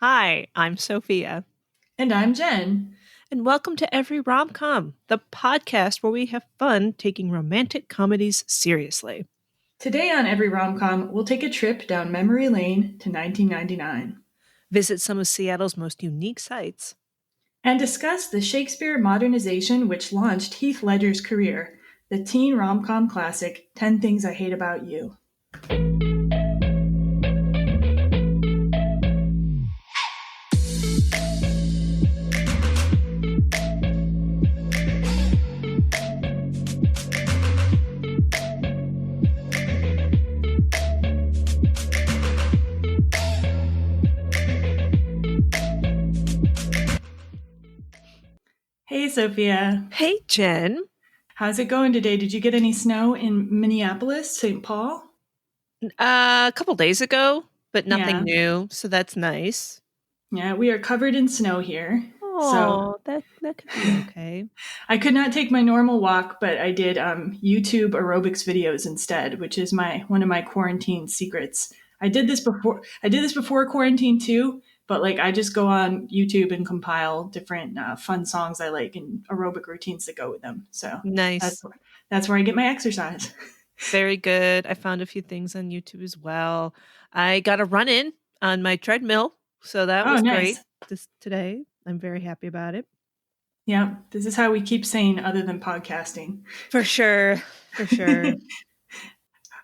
Hi, I'm Sophia. And I'm Jen. And welcome to Every Rom-Com, the podcast where we have fun taking romantic comedies seriously. Today on Every Rom-Com, we'll take a trip down memory lane to 1999. Visit some of Seattle's most unique sites. And discuss the Shakespeare modernization which launched Heath Ledger's career, the teen rom-com classic 10 Things I Hate About You. Hey, Sophia. Hey, Jen. How's it going today? Did you get any snow in Minneapolis, St. Paul? A couple days ago, but nothing new, so that's nice. Yeah, we are covered in snow here. Oh, that could be okay. I could not take my normal walk, but I did YouTube aerobics videos instead, which is one of my quarantine secrets. I did this before quarantine too, but I just go on YouTube and compile different fun songs I like and aerobic routines that go with them. So nice. That's where I get my exercise. Very good. I found a few things on YouTube as well. I got a run in on my treadmill, so that was nice. Great today. I'm very happy about it. Yeah, this is how we keep sane other than podcasting. For sure.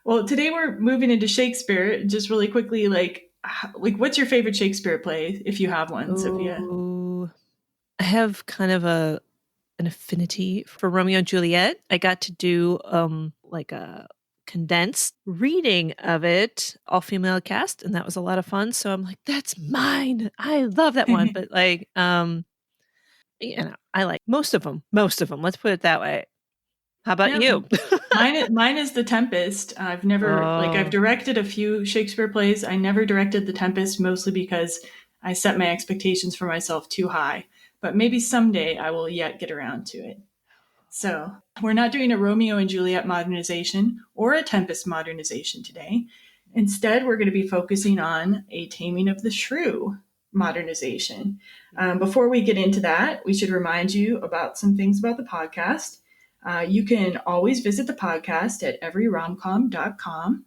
Well, today we're moving into Shakespeare. Just really quickly, what's your favorite Shakespeare play, if you have one, Sophia? I have kind of an affinity for Romeo and Juliet. I got to do a condensed reading of it, all female cast, and that was a lot of fun. So I'm like, that's mine. I love that one. But I like most of them. Let's put it that way. How about you? Mine is The Tempest. I've never I've directed a few Shakespeare plays. I never directed The Tempest, mostly because I set my expectations for myself too high. But maybe someday I will yet get around to it. So we're not doing a Romeo and Juliet modernization or a Tempest modernization today. Instead, we're going to be focusing on a Taming of the Shrew modernization. Before we get into that, we should remind you about some things about the podcast. You can always visit the podcast at everyromcom.com.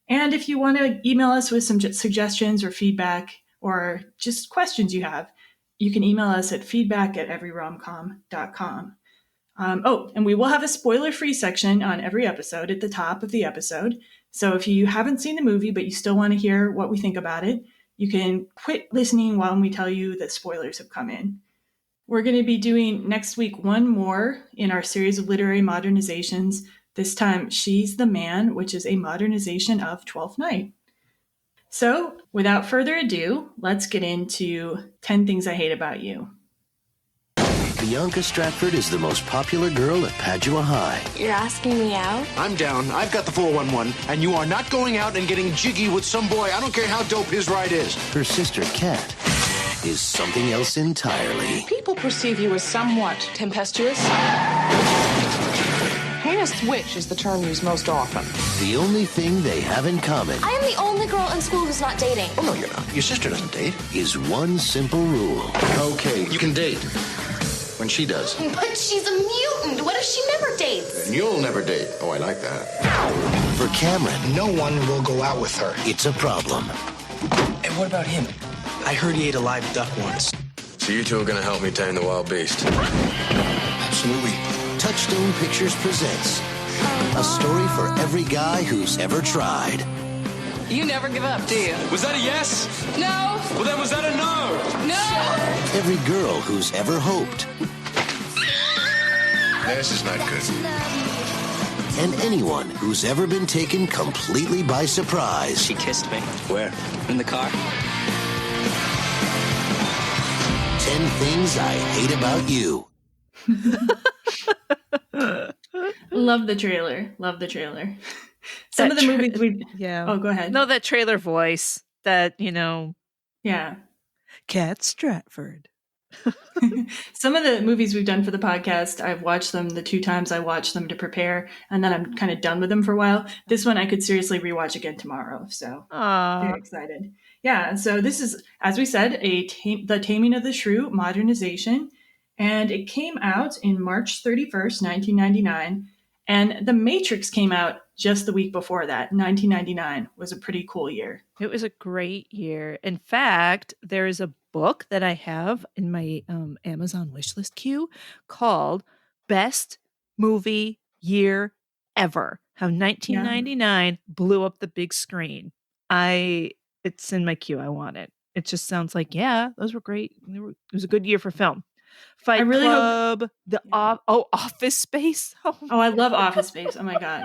And if you want to email us with some suggestions or feedback or just questions you have, you can email us at feedback@everyromcom.com. And we will have a spoiler-free section on every episode at the top of the episode. So if you haven't seen the movie, but you still want to hear what we think about it, you can quit listening while we tell you that spoilers have come in. We're going to be doing next week one more in our series of literary modernizations. This time, She's the Man, which is a modernization of Twelfth Night. So, without further ado, let's get into 10 Things I Hate About You. Bianca Stratford is the most popular girl at Padua High. You're asking me out? I'm down. I've got the 411, and you are not going out and getting jiggy with some boy. I don't care how dope his ride is. Her sister, Kat, is something else entirely. People perceive you as somewhat tempestuous. Heinous witch is the term used most often. The only thing they have in common... I am the only girl in school who's not dating. Oh, no, you're not. Your sister doesn't date. ...is one simple rule. Okay, you can date. When she does. But she's a mutant. What if she never dates? And you'll never date. Oh, I like that. For Cameron... No one will go out with her. It's a problem. And what about him? I heard he ate a live duck once. So you two are gonna help me tame the wild beast? Absolutely. Touchstone Pictures presents a story for every guy who's ever tried. You never give up, do you? Was that a yes? No. Well, then was that a no? No. Every girl who's ever hoped. This is not good. And anyone who's ever been taken completely by surprise. She kissed me. Where? In the car. 10 Things I Hate About You. Love the trailer. Some of the movies we... Yeah. Oh, go ahead. No, that trailer voice. That, Yeah. Kat Stratford. Some of the movies we've done for the podcast, I've watched them the 2 times I watched them to prepare, and then I'm kind of done with them for a while. This one I could seriously rewatch again tomorrow, so very excited. Yeah, so this is, as we said, the Taming of the Shrew modernization, and it came out in March 31st, 1999, and The Matrix came out just the week before that. 1999 was a pretty cool year. It was a great year. In fact, there is a book that I have in my Amazon wishlist queue called Best Movie Year Ever. How Yeah. 1999 blew up the big screen. It's in my queue. I want it. It just sounds like, yeah, those were great. It was a good year for film. Fight really Club, Office Space. Oh, I love Office Space. Oh my God.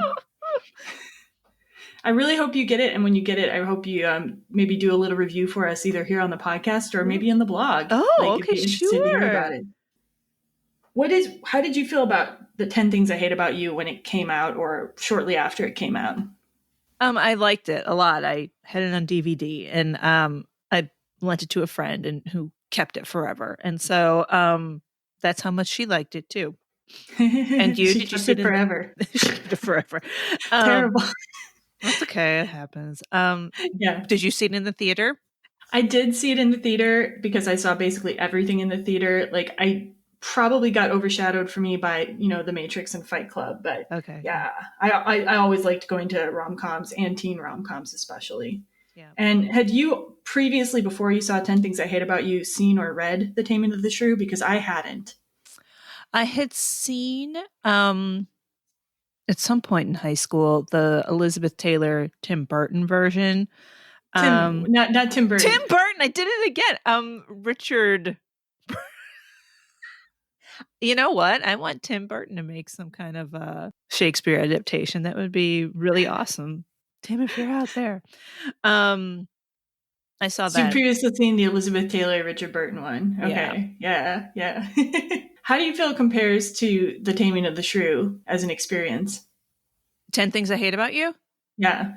I really hope you get it. And when you get it, I hope you maybe do a little review for us either here on the podcast or maybe in the blog. Oh, like, okay, if you're interested to hear about it. How did you feel about the 10 Things I Hate About You when it came out or shortly after it came out? I liked it a lot. I had it on DVD and I lent it to a friend and who kept it forever. And so that's how much she liked it too. And you did you see it forever? She kept it forever. Terrible. That's okay. It happens. Yeah. Did you see it in the theater? I did see it in the theater because I saw basically everything in the theater. Like, I probably got overshadowed for me by, The Matrix and Fight Club. But okay, yeah, I always liked going to rom-coms and teen rom-coms especially. Yeah. And had you previously, before you saw 10 Things I Hate About You, seen or read The Taming of the Shrew? Because I hadn't. I had seen at some point in high school the Elizabeth Taylor Tim Burton version. Not Tim Burton. Tim Burton. I did it again. Richard. You know what? I want Tim Burton to make some kind of Shakespeare adaptation. That would be really awesome. Tim, if you're out there. I saw that. So you previously seen the Elizabeth Taylor Richard Burton one. Okay. Yeah. How do you feel it compares to The Taming of the Shrew as an experience? 10 Things I Hate About You? Yeah.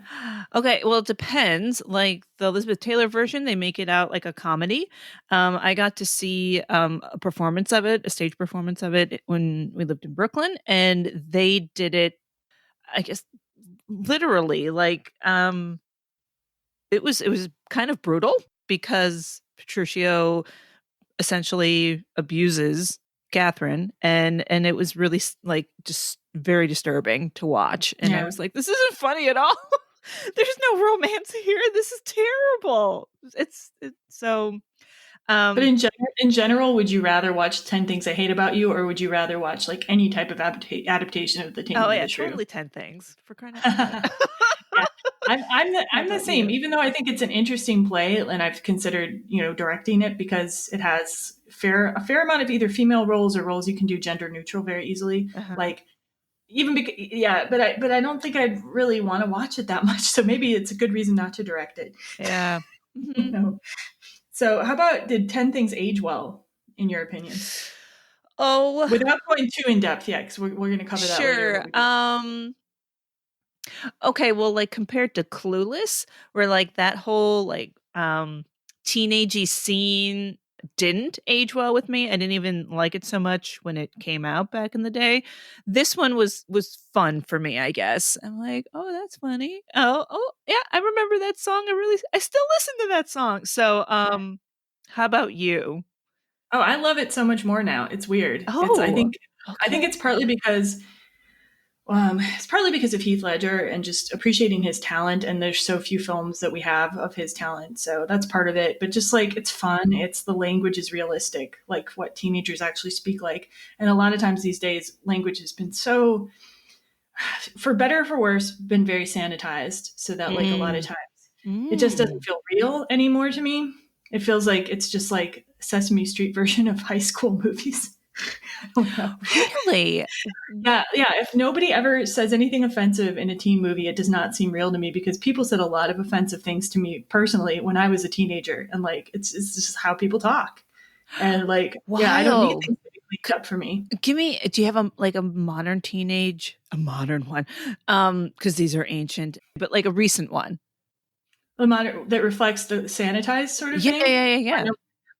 Okay, well, it depends. Like the Elizabeth Taylor version, they make it out like a comedy. I got to see a performance of it, a stage performance of it when we lived in Brooklyn, and they did it, I guess, literally. Like, it was kind of brutal because Petruchio essentially abuses Catherine, and it was really like just very disturbing to watch. And I was like, this isn't funny at all. There's no romance here. This is terrible. It's so. But in general, would you rather watch 10 Things I Hate About You, or would you rather watch like any type of adaptation of The Taming of the Shrew? Totally 10 Things for crying out loud. I'm the same, even though I think it's an interesting play, and I've considered, directing it because it has a fair amount of either female roles or roles you can do gender neutral very easily. Like, even but I don't think I'd really want to watch it that much. So maybe it's a good reason not to direct it. Yeah. No. So how about, did 10 Things age well, in your opinion? Oh, without going too in depth, yeah, because we're going to cover that later. Sure. Okay, well, like compared to Clueless, where like that whole like teenagey scene didn't age well with me. I didn't even like it so much when it came out back in the day. This one was fun for me, I guess. I'm like, oh, that's funny. Oh, yeah, I remember that song. I still listen to that song. So, how about you? Oh, I love it so much more now. It's weird. I think it's partly because of Heath Ledger and just appreciating his talent. And there's so few films that we have of his talent. So that's part of it. But just like, it's fun. The language is realistic, like what teenagers actually speak like. And a lot of times these days, language has been so, for better or for worse, been very sanitized. So that like a lot of times it just doesn't feel real anymore to me. It feels like it's just like Sesame Street version of high school movies. Really? Yeah. If nobody ever says anything offensive in a teen movie, it does not seem real to me, because people said a lot of offensive things to me personally when I was a teenager, and like it's just how people talk, and like I don't need things to be cleaned up for me. Do you have a modern a modern one? Because these are ancient, but like a recent one, a modern that reflects the sanitized sort of thing. Yeah.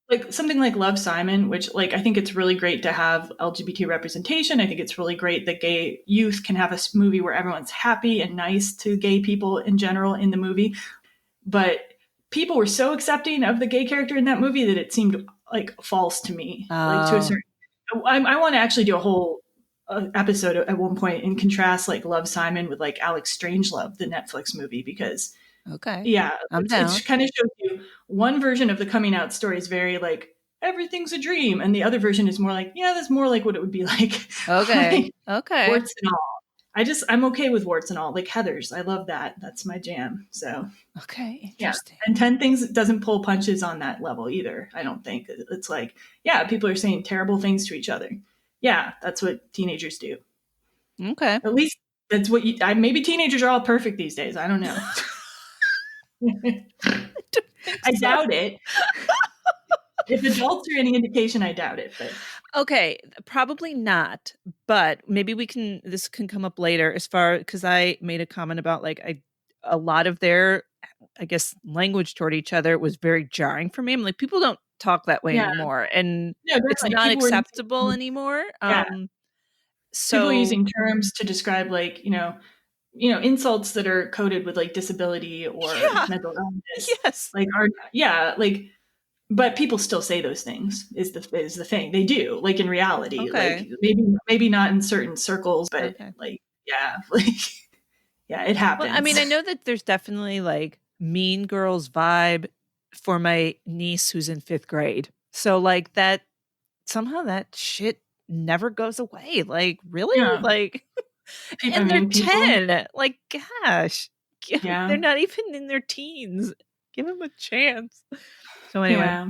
Like something like Love, Simon, which like I think it's really great to have LGBT representation. I think it's really great that gay youth can have a movie where everyone's happy and nice to gay people in general in the movie. But people were so accepting of the gay character in that movie that it seemed like false to me. Like to a certain, I want to actually do a whole episode at one point and contrast like Love, Simon with like Alex Strangelove, the Netflix movie, because I'm down. it kind of shows you one version of the coming out story is very like everything's a dream, and the other version is more like, yeah, that's more like what it would be like. Okay. Like, warts and all. I'm okay with warts and all. Like Heather's, I love that. That's my jam. So interesting. And 10 Things doesn't pull punches on that level either. I don't think it's like, yeah, people are saying terrible things to each other. Yeah, that's what teenagers do. Okay. At least that's what maybe teenagers are all perfect these days. I don't know. I doubt it. If adults are any indication, I doubt it. But okay, probably not. But maybe this can come up later as far, because I made a comment about like a lot of their, I guess, language toward each other was very jarring for me. I'm like, people don't talk that way anymore, and it's not acceptable anymore. So people using terms to describe like insults that are coded with like disability or mental illness. Yes, like but people still say those things is the thing. They do, like in reality. Okay. Like maybe not in certain circles, but like it happens. Well, I mean, I know that there's definitely like Mean Girls vibe for my niece who's in 5th grade. So like that somehow that shit never goes away. Like really? Yeah. Like and they're 10. Like gosh. They're not even in their teens. Give them a chance. So anyway.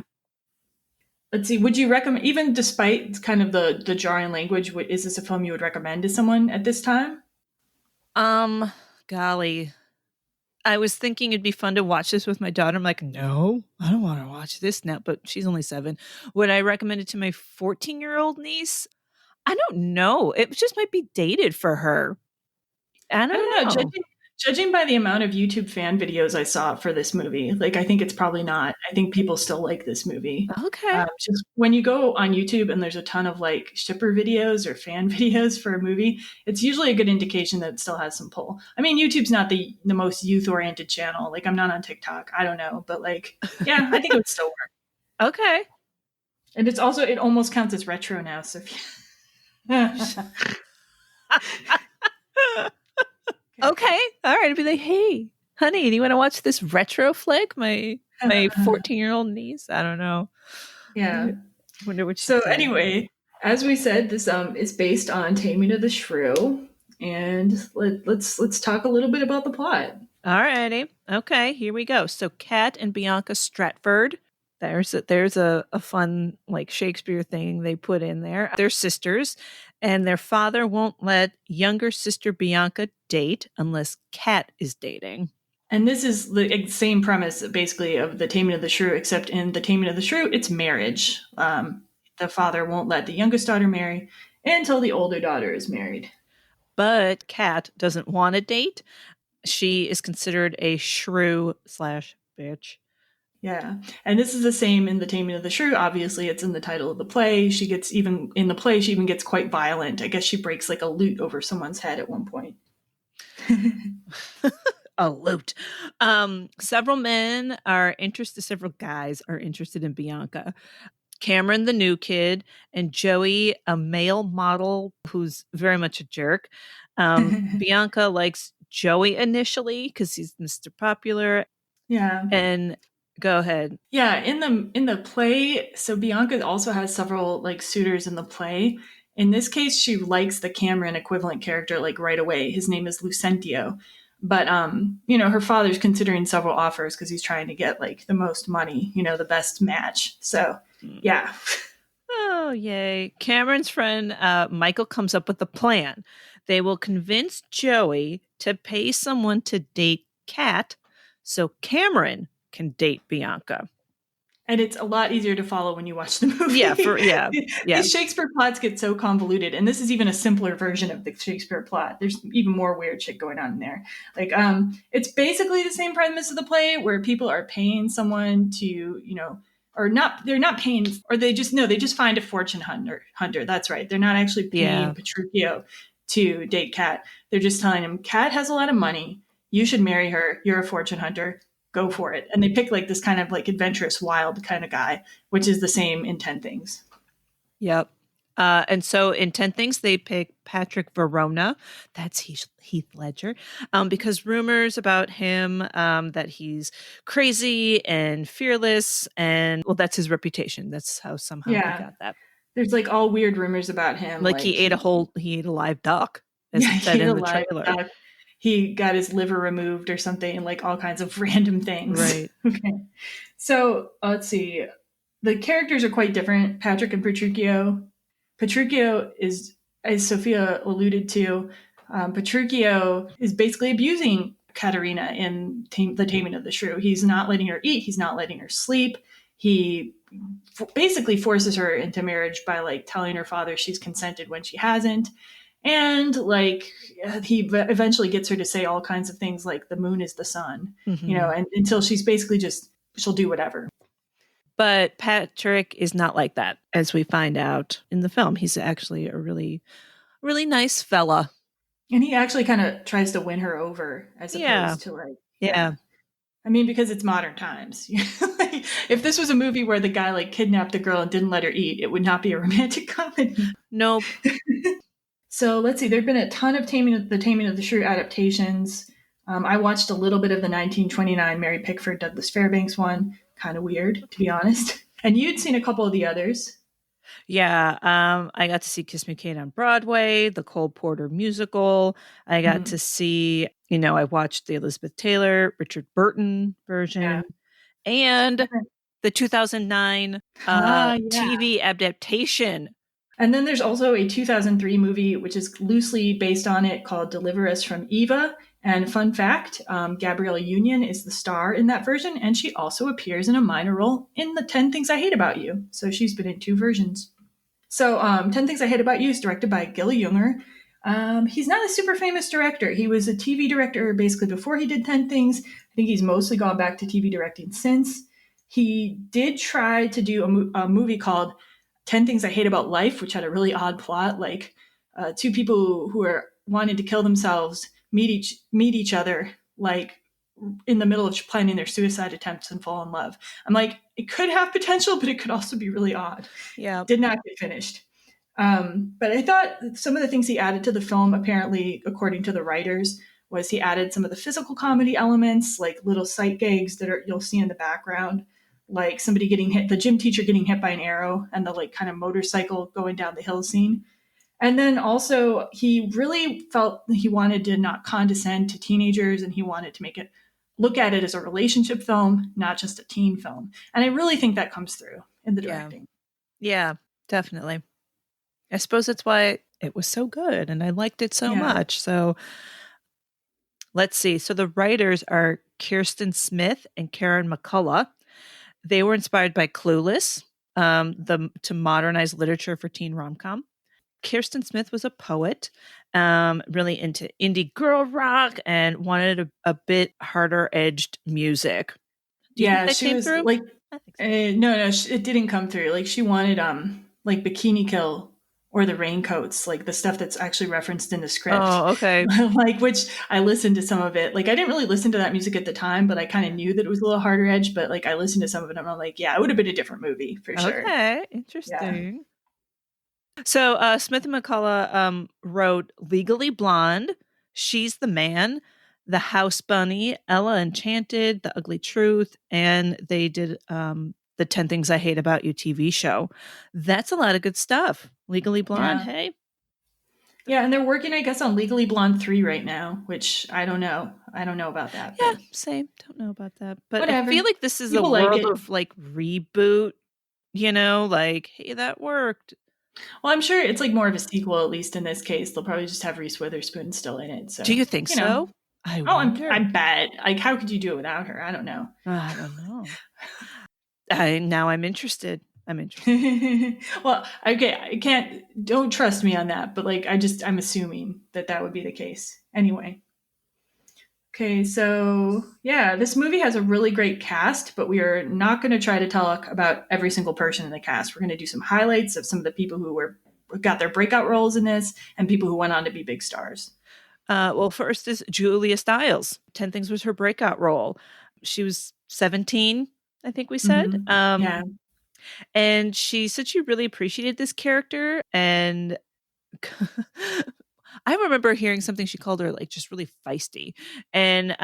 Let's see. Would you recommend, even despite kind of the jarring language, is this a film you would recommend to someone at this time? Golly. I was thinking it'd be fun to watch this with my daughter. I'm like, no, I don't want to watch this now, but she's only 7. Would I recommend it to my 14-year-old niece? I don't know. It just might be dated for her. I don't know. Judging by the amount of YouTube fan videos I saw for this movie, like I think it's probably not. I think people still like this movie. Okay. Just when you go on YouTube and there's a ton of like shipper videos or fan videos for a movie, it's usually a good indication that it still has some pull. I mean, YouTube's not the most youth-oriented channel. Like I'm not on TikTok. I don't know, but like, yeah, I think it would still work. Okay. And it almost counts as retro now, Sophia. Okay. All right. I'd be like, hey, honey, do you want to watch this retro flick? My 14-year-old niece. I don't know. Yeah. I wonder what. So anyway, as we said, this is based on Taming of the Shrew, and let's talk a little bit about the plot. All righty. Okay. Here we go. So Kat and Bianca Stratford. There's a fun like Shakespeare thing they put in there. They're sisters, and their father won't let younger sister Bianca date unless Kat is dating. And this is the same premise basically of the Taming of the Shrew, except in the Taming of the Shrew, it's marriage. The father won't let the youngest daughter marry until the older daughter is married. But Kat doesn't want to date. She is considered a shrew/bitch. Yeah. And this is the same in the Taming of the Shrew. Obviously, it's in the title of the play. She even gets quite violent. I guess she breaks like a lute over someone's head at one point. A lute. Several guys are interested in Bianca. Cameron, the new kid, and Joey, a male model who's very much a jerk. Bianca likes Joey initially because he's Mr. Popular. Yeah. And go ahead. Yeah, in the play, so Bianca also has several like suitors in the play. In this case, she likes the Cameron equivalent character like right away. His name is Lucentio. But her father's considering several offers because he's trying to get like the most money, the best match. So yeah. Oh, yay. Cameron's friend Michael comes up with a plan. They will convince Joey to pay someone to date Kat so Cameron can date Bianca. And it's a lot easier to follow when you watch the movie. Yeah. These Shakespeare plots get so convoluted, and this is even a simpler version of the Shakespeare plot. There's even more weird shit going on in there. Like, it's basically the same premise of the play where people are paying someone to, or not. They're not paying, or they just find a fortune hunter. That's right. They're not actually paying Petruchio to date Kat. They're just telling him, Kat has a lot of money. You should marry her. You're a fortune hunter. go for it. And they pick like this kind of like adventurous, wild kind of guy, which is the same in 10 Things. Yep. And so in 10 Things, they pick Patrick Verona. That's Heath Ledger. Because rumors about him that he's crazy and fearless. And, well, that's his reputation. That's how somehow he got that. There's like all weird rumors about him. Like he ate a live duck, as Yeah, it said he ate in a the live trailer. duck. He got his liver removed or something, and like all kinds of random things. Right. Okay. So let's see. The characters are quite different. Patrick and Petruchio. Petruchio is, as Sophia alluded to, Petruchio is basically abusing Katerina in The Taming of the Shrew. He's not letting her eat. He's not letting her sleep. He basically forces her into marriage by like telling her father she's consented when she hasn't. And like he eventually gets her to say all kinds of things like the moon is the sun, and until she's basically just, she'll do whatever. But Patrick is not like that, as we find out in the film. He's actually a really, really nice fella. And he actually kind of tries to win her over as opposed to like, yeah. I mean, because it's modern times. Like, if this was a movie where the guy like kidnapped the girl and didn't let her eat, it would not be a romantic comedy. Nope. So let's see. There've been a ton of Taming of the Shrew adaptations. I watched a little bit of the 1929 Mary Pickford, Douglas Fairbanks one. Kind of weird, to be honest. And you'd seen a couple of the others. Yeah. I got to see Kiss Me Kate on Broadway, the Cole Porter musical. I got to see, I watched the Elizabeth Taylor, Richard Burton version, and the 2009 TV adaptation. And then there's also a 2003 movie, which is loosely based on it, called Deliver Us from Eva. And fun fact, Gabrielle Union is the star in that version, and she also appears in a minor role in the 10 Things I Hate About You. So she's been in 2 versions. So 10 Things I Hate About You is directed by Gil Junger. He's not a super famous director. He was a TV director basically before he did 10 Things. I think he's mostly gone back to TV directing since. He did try to do a movie called 10 Things I Hate About Life, which had a really odd plot, like 2 people who are wanted to kill themselves meet each other, like in the middle of planning their suicide attempts and fall in love. I'm like, it could have potential, but it could also be really odd. Yeah. Did not get finished. But I thought some of the things he added to the film, apparently, according to the writers, was he added some of the physical comedy elements, like little sight gags that you'll see in the background, like somebody getting hit, the gym teacher getting hit by an arrow, and the like kind of motorcycle going down the hill scene. And then also he really felt he wanted to not condescend to teenagers, and he wanted to look at it as a relationship film, not just a teen film. And I really think that comes through in the directing. Yeah, definitely. I suppose that's why it was so good and I liked it so much. So let's see. So the writers are Kirsten Smith and Karen McCullough. They were inspired by Clueless, to modernize literature for teen rom-com. Kirsten Smith was a poet, really into indie girl rock, and wanted a bit harder edged music. Do you think that she came was through? like, no, it didn't come through. Like she wanted like Bikini Kill or the Raincoats, like the stuff that's actually referenced in the script. Oh, okay. Like, which I listened to some of it. Like I didn't really listen to that music at the time, but I kind of knew that it was a little harder edge. But like I listened to some of it and I'm like, yeah, it would have been a different movie for sure. Okay, interesting. Yeah. So Smith and McCullough wrote Legally Blonde, She's the Man, The House Bunny, Ella Enchanted, The Ugly Truth, and they did the 10 Things I Hate About You TV show. That's a lot of good stuff. Legally Blonde, hey? Yeah, and they're working, I guess, on Legally Blonde 3 right now, which I don't know. I don't know about that. Yeah, same. Don't know about that. But whatever. I feel like this is People a world like of like reboot, like, hey, that worked. Well, I'm sure it's like more of a sequel, at least in this case. They'll probably just have Reese Witherspoon still in it. So, do you think so? I bet. Like, how could you do it without her? I don't know. I don't know. Now I'm interested. Well, okay, don't trust me on that, but like, I'm assuming that would be the case. Anyway. Okay, so yeah, this movie has a really great cast, but we are not going to try to talk about every single person in the cast. We're going to do some highlights of some of the people who got their breakout roles in this and people who went on to be big stars. Well, first is Julia Stiles. 10 Things was her breakout role. She was 17, I think we said. Yeah. And she said she really appreciated this character. And I remember hearing something she called her like just really feisty. And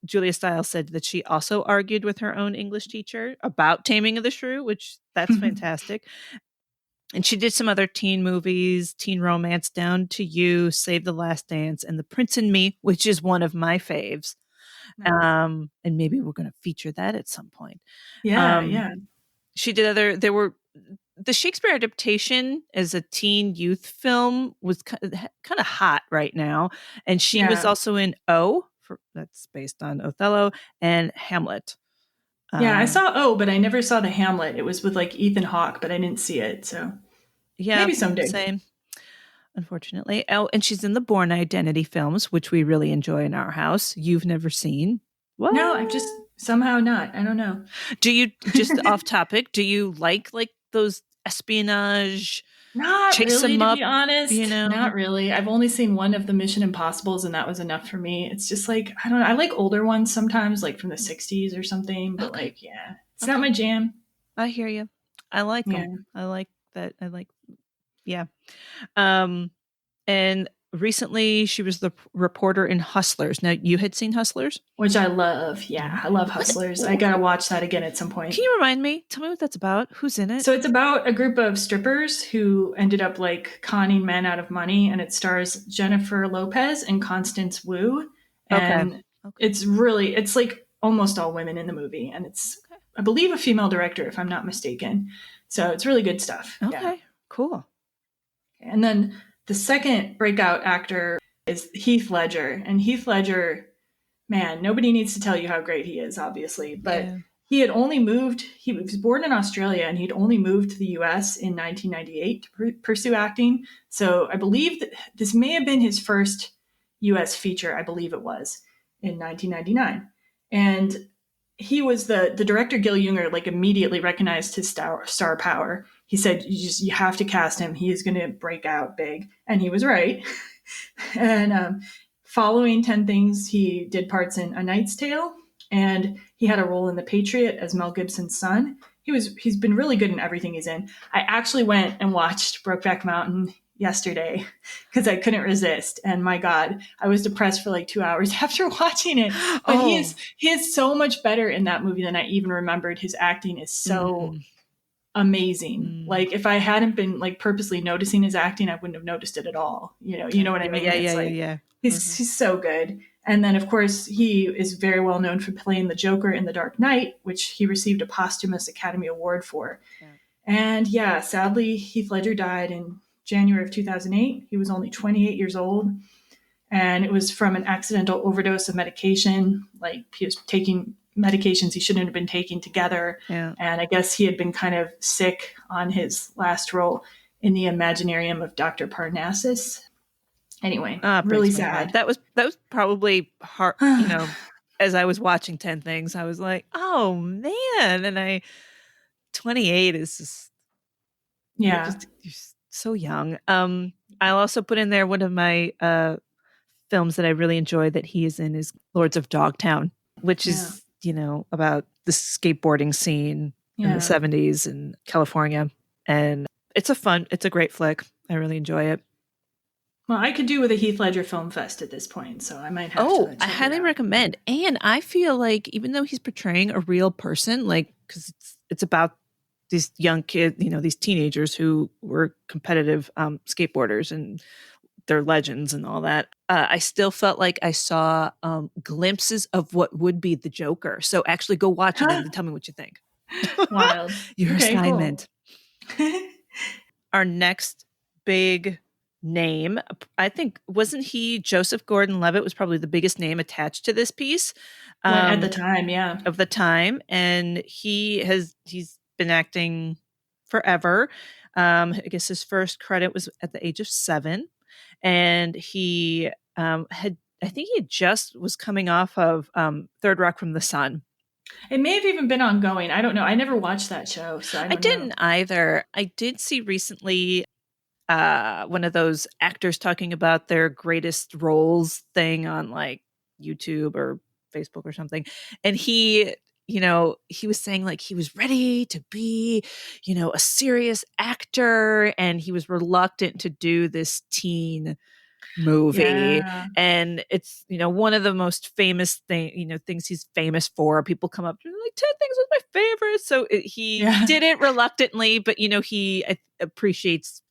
Julia Stiles said that she also argued with her own English teacher about Taming of the Shrew, which that's fantastic. And she did some other teen movies, teen romance, Down to You, Save the Last Dance, and The Prince and Me, which is one of my faves. Nice. And maybe we're going to feature that at some point. Yeah. She did the Shakespeare adaptation as a teen youth film was kind of hot right now. And she was also in that's based on Othello, and Hamlet. Yeah, I saw but I never saw the Hamlet. It was with like Ethan Hawke, but I didn't see it. So yeah, maybe someday. Same. Unfortunately. Oh, and she's in the Bourne Identity films, which we really enjoy in our house. You've never seen? What? No, I've just somehow not. I don't know. Do you, just off topic, do you like those espionage? Not chase really, them to up, be honest. you know? Not really. I've only seen one of the Mission Impossibles, and that was enough for me. It's just like, I don't know. I like older ones sometimes, like from the 60s or something, but like, yeah, it's not my jam. I hear you. I like them. I like that. Yeah. And recently she was the reporter in Hustlers. Now, you had seen Hustlers? Which I love. Yeah, I love Hustlers. I gotta watch that again at some point. Can you remind me? Tell me what that's about. Who's in it? So it's about a group of strippers who ended up like conning men out of money, and it stars Jennifer Lopez and Constance Wu. And it's like almost all women in the movie, and it's I believe a female director, if I'm not mistaken. So it's really good stuff. Okay, cool. And then the second breakout actor is Heath Ledger. And Heath Ledger, man, nobody needs to tell you how great he is, obviously. But he was born in Australia, and he'd only moved to the US in 1998 to pursue acting. So I believe that this may have been his first US feature. I believe it was in 1999. And he was the director, Gil Junger, like immediately recognized his star power. He said, you have to cast him. He is going to break out big. And he was right. And following 10 Things, he did parts in A Knight's Tale, and he had a role in The Patriot as Mel Gibson's son. He's been really good in everything he's in. I actually went and watched Brokeback Mountain yesterday because I couldn't resist, and my God, I was depressed for like 2 hours after watching it. But he is so much better in that movie than I even remembered. His acting is so amazing. Like if I hadn't been like purposely noticing his acting, I wouldn't have noticed it at all. You know what I mean? Yeah. He's so good. And then of course he is very well known for playing the Joker in The Dark Knight, which he received a posthumous Academy Award for. And sadly Heath Ledger died in January of 2008. He was only 28 years old, and it was from an accidental overdose of medication. Like he was taking medications he shouldn't have been taking together. And I guess he had been kind of sick on his last role in the Imaginarium of Dr. Parnassus. Anyway, really sad. That was probably hard, as I was watching 10 Things, I was like, oh man. And 28 is just, you're so young. I'll also put in there one of my films that I really enjoy that he is in is Lords of Dogtown, which is, about the skateboarding scene in the 70s in California. And it's a great flick. I really enjoy it. Well, I could do with a Heath Ledger film fest at this point, so I might have to. I highly recommend. And I feel like even though he's portraying a real person, like, because it's about these young kids, these teenagers who were competitive skateboarders and they're legends and all that. I still felt like I saw glimpses of what would be the Joker. So actually go watch it and tell me what you think. Wild. Your assignment. Cool. Our next big name, I think, wasn't he Joseph Gordon-Levitt was probably the biggest name attached to this piece. At the time, of the time. And he's been acting forever. I guess his first credit was at the age of 7. And he just was coming off of Third Rock from the Sun. It may have even been ongoing. I don't know. I never watched that show, so I didn't either. I did see recently one of those actors talking about their greatest roles thing on like YouTube or Facebook or something. And he, he was saying like he was ready to be, a serious actor, and he was reluctant to do this teen movie. Yeah. And it's, one of the most famous things he's famous for. People come up to like 10 things was my favorite. So he did it reluctantly, but he appreciates,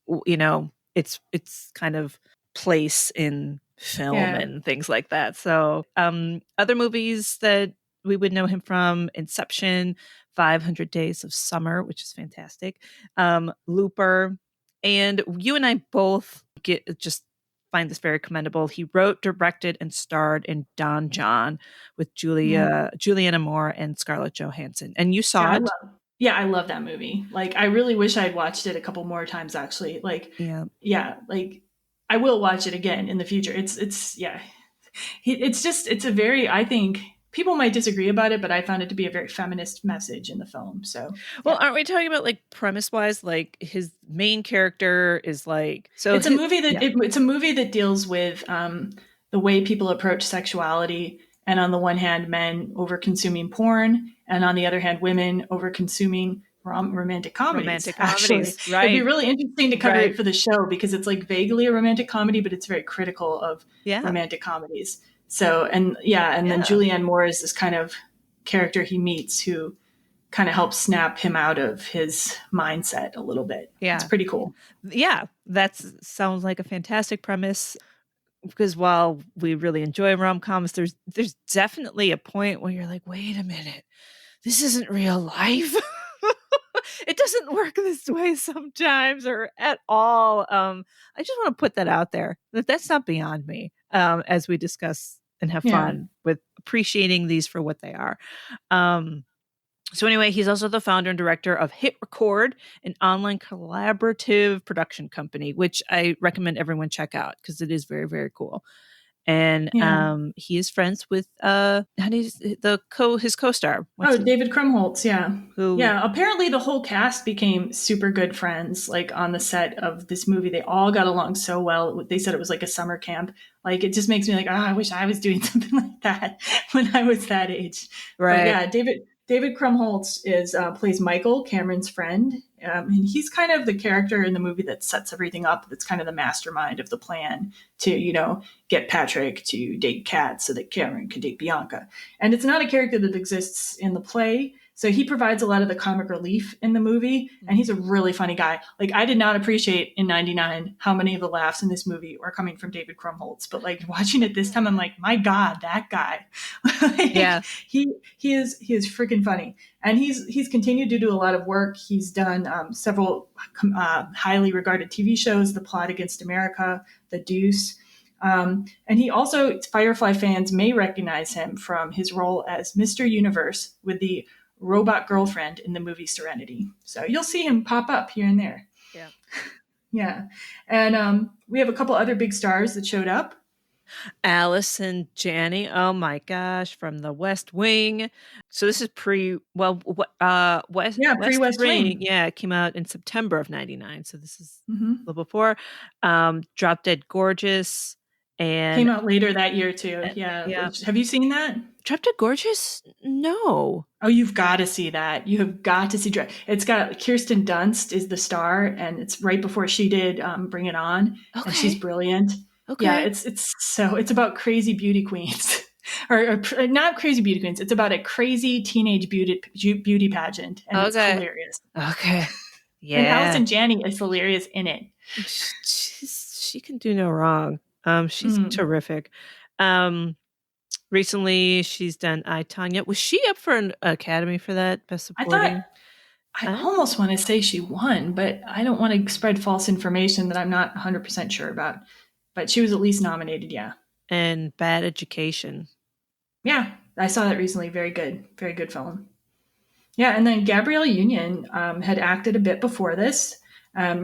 it's kind of place in film and things like that. So other movies that we would know him from: Inception, 500 Days of Summer, which is fantastic, Looper. And you and I both find this very commendable. He wrote, directed, and starred in Don John with Julianne Moore and Scarlett Johansson. And you saw it? I love that movie. Like, I really wish I'd watched it a couple more times, actually. Like, like I will watch it again in the future. It's a very, I think people might disagree about it, but I found it to be a very feminist message in the film. So, well, aren't we talking about like premise wise, like his main character is like, so it's a movie that deals with the way people approach sexuality. And on the one hand, men over consuming porn, and on the other hand, women over consuming romantic comedies. Right. It'd be really interesting to cover it for the show, because it's like vaguely a romantic comedy, but it's very critical of romantic comedies. So, and then Julianne Moore is this kind of character he meets who kind of helps snap him out of his mindset a little bit. Yeah. It's pretty cool. Yeah. That sounds like a fantastic premise, because while we really enjoy rom-coms, there's definitely a point where you're like, wait a minute, this isn't real life. It doesn't work this way sometimes, or at all. I just want to put that out there, that that's not beyond me, as we discuss and have fun with appreciating these for what they are. So anyway, he's also the founder and director of Hit Record, an online collaborative production company, which I recommend everyone check out because it is very, very cool. And he is friends with his co-star. David Krumholtz, apparently the whole cast became super good friends, like on the set of this movie. They all got along so well. They said it was like a summer camp. Like, it just makes me like, I wish I was doing something like that when I was that age. Right. But David Krumholtz plays Michael, Cameron's friend. And he's kind of the character in the movie that sets everything up. That's kind of the mastermind of the plan to, get Patrick to date Kat so that Cameron could date Bianca. And it's not a character that exists in the play. So he provides a lot of the comic relief in the movie. And he's a really funny guy. Like, I did not appreciate in 99 how many of the laughs in this movie are coming from David Krumholtz. But like, watching it this time, I'm like, my God, that guy. He is freaking funny. And he's continued to do a lot of work. He's done several highly regarded TV shows: The Plot Against America, The Deuce. And he also, Firefly fans may recognize him from his role as Mr. Universe with the robot girlfriend in the movie Serenity. So you'll see him pop up here and there. Yeah. Yeah. And we have a couple other big stars that showed up. Allison Janney, oh my gosh, from the West Wing. So this is pre-West Wing. Yeah, it came out in September of 99. So this is a little before. Drop Dead Gorgeous. And came out later that year too. Yeah. Have you seen that? Drop Dead Gorgeous? No. Oh, you've got to see that. You have got to see. It's got Kirsten Dunst is the star, and it's right before she did Bring It On. Okay. And she's brilliant. Okay. Yeah, it's about crazy beauty queens. or not crazy beauty queens. It's about a crazy teenage beauty pageant, and it's hilarious. Okay. Yeah. And Allison Janney is hilarious in it. She can do no wrong. She's terrific. Recently, she's done I, Tonya. Was she up for an Academy for that? Best Supporting? I almost want to say she won, but I don't want to spread false information that I'm not 100% sure about. But she was at least nominated, yeah. And Bad Education. Yeah, I saw that recently. Very good. Very good film. Yeah, and then Gabrielle Union had acted a bit before this.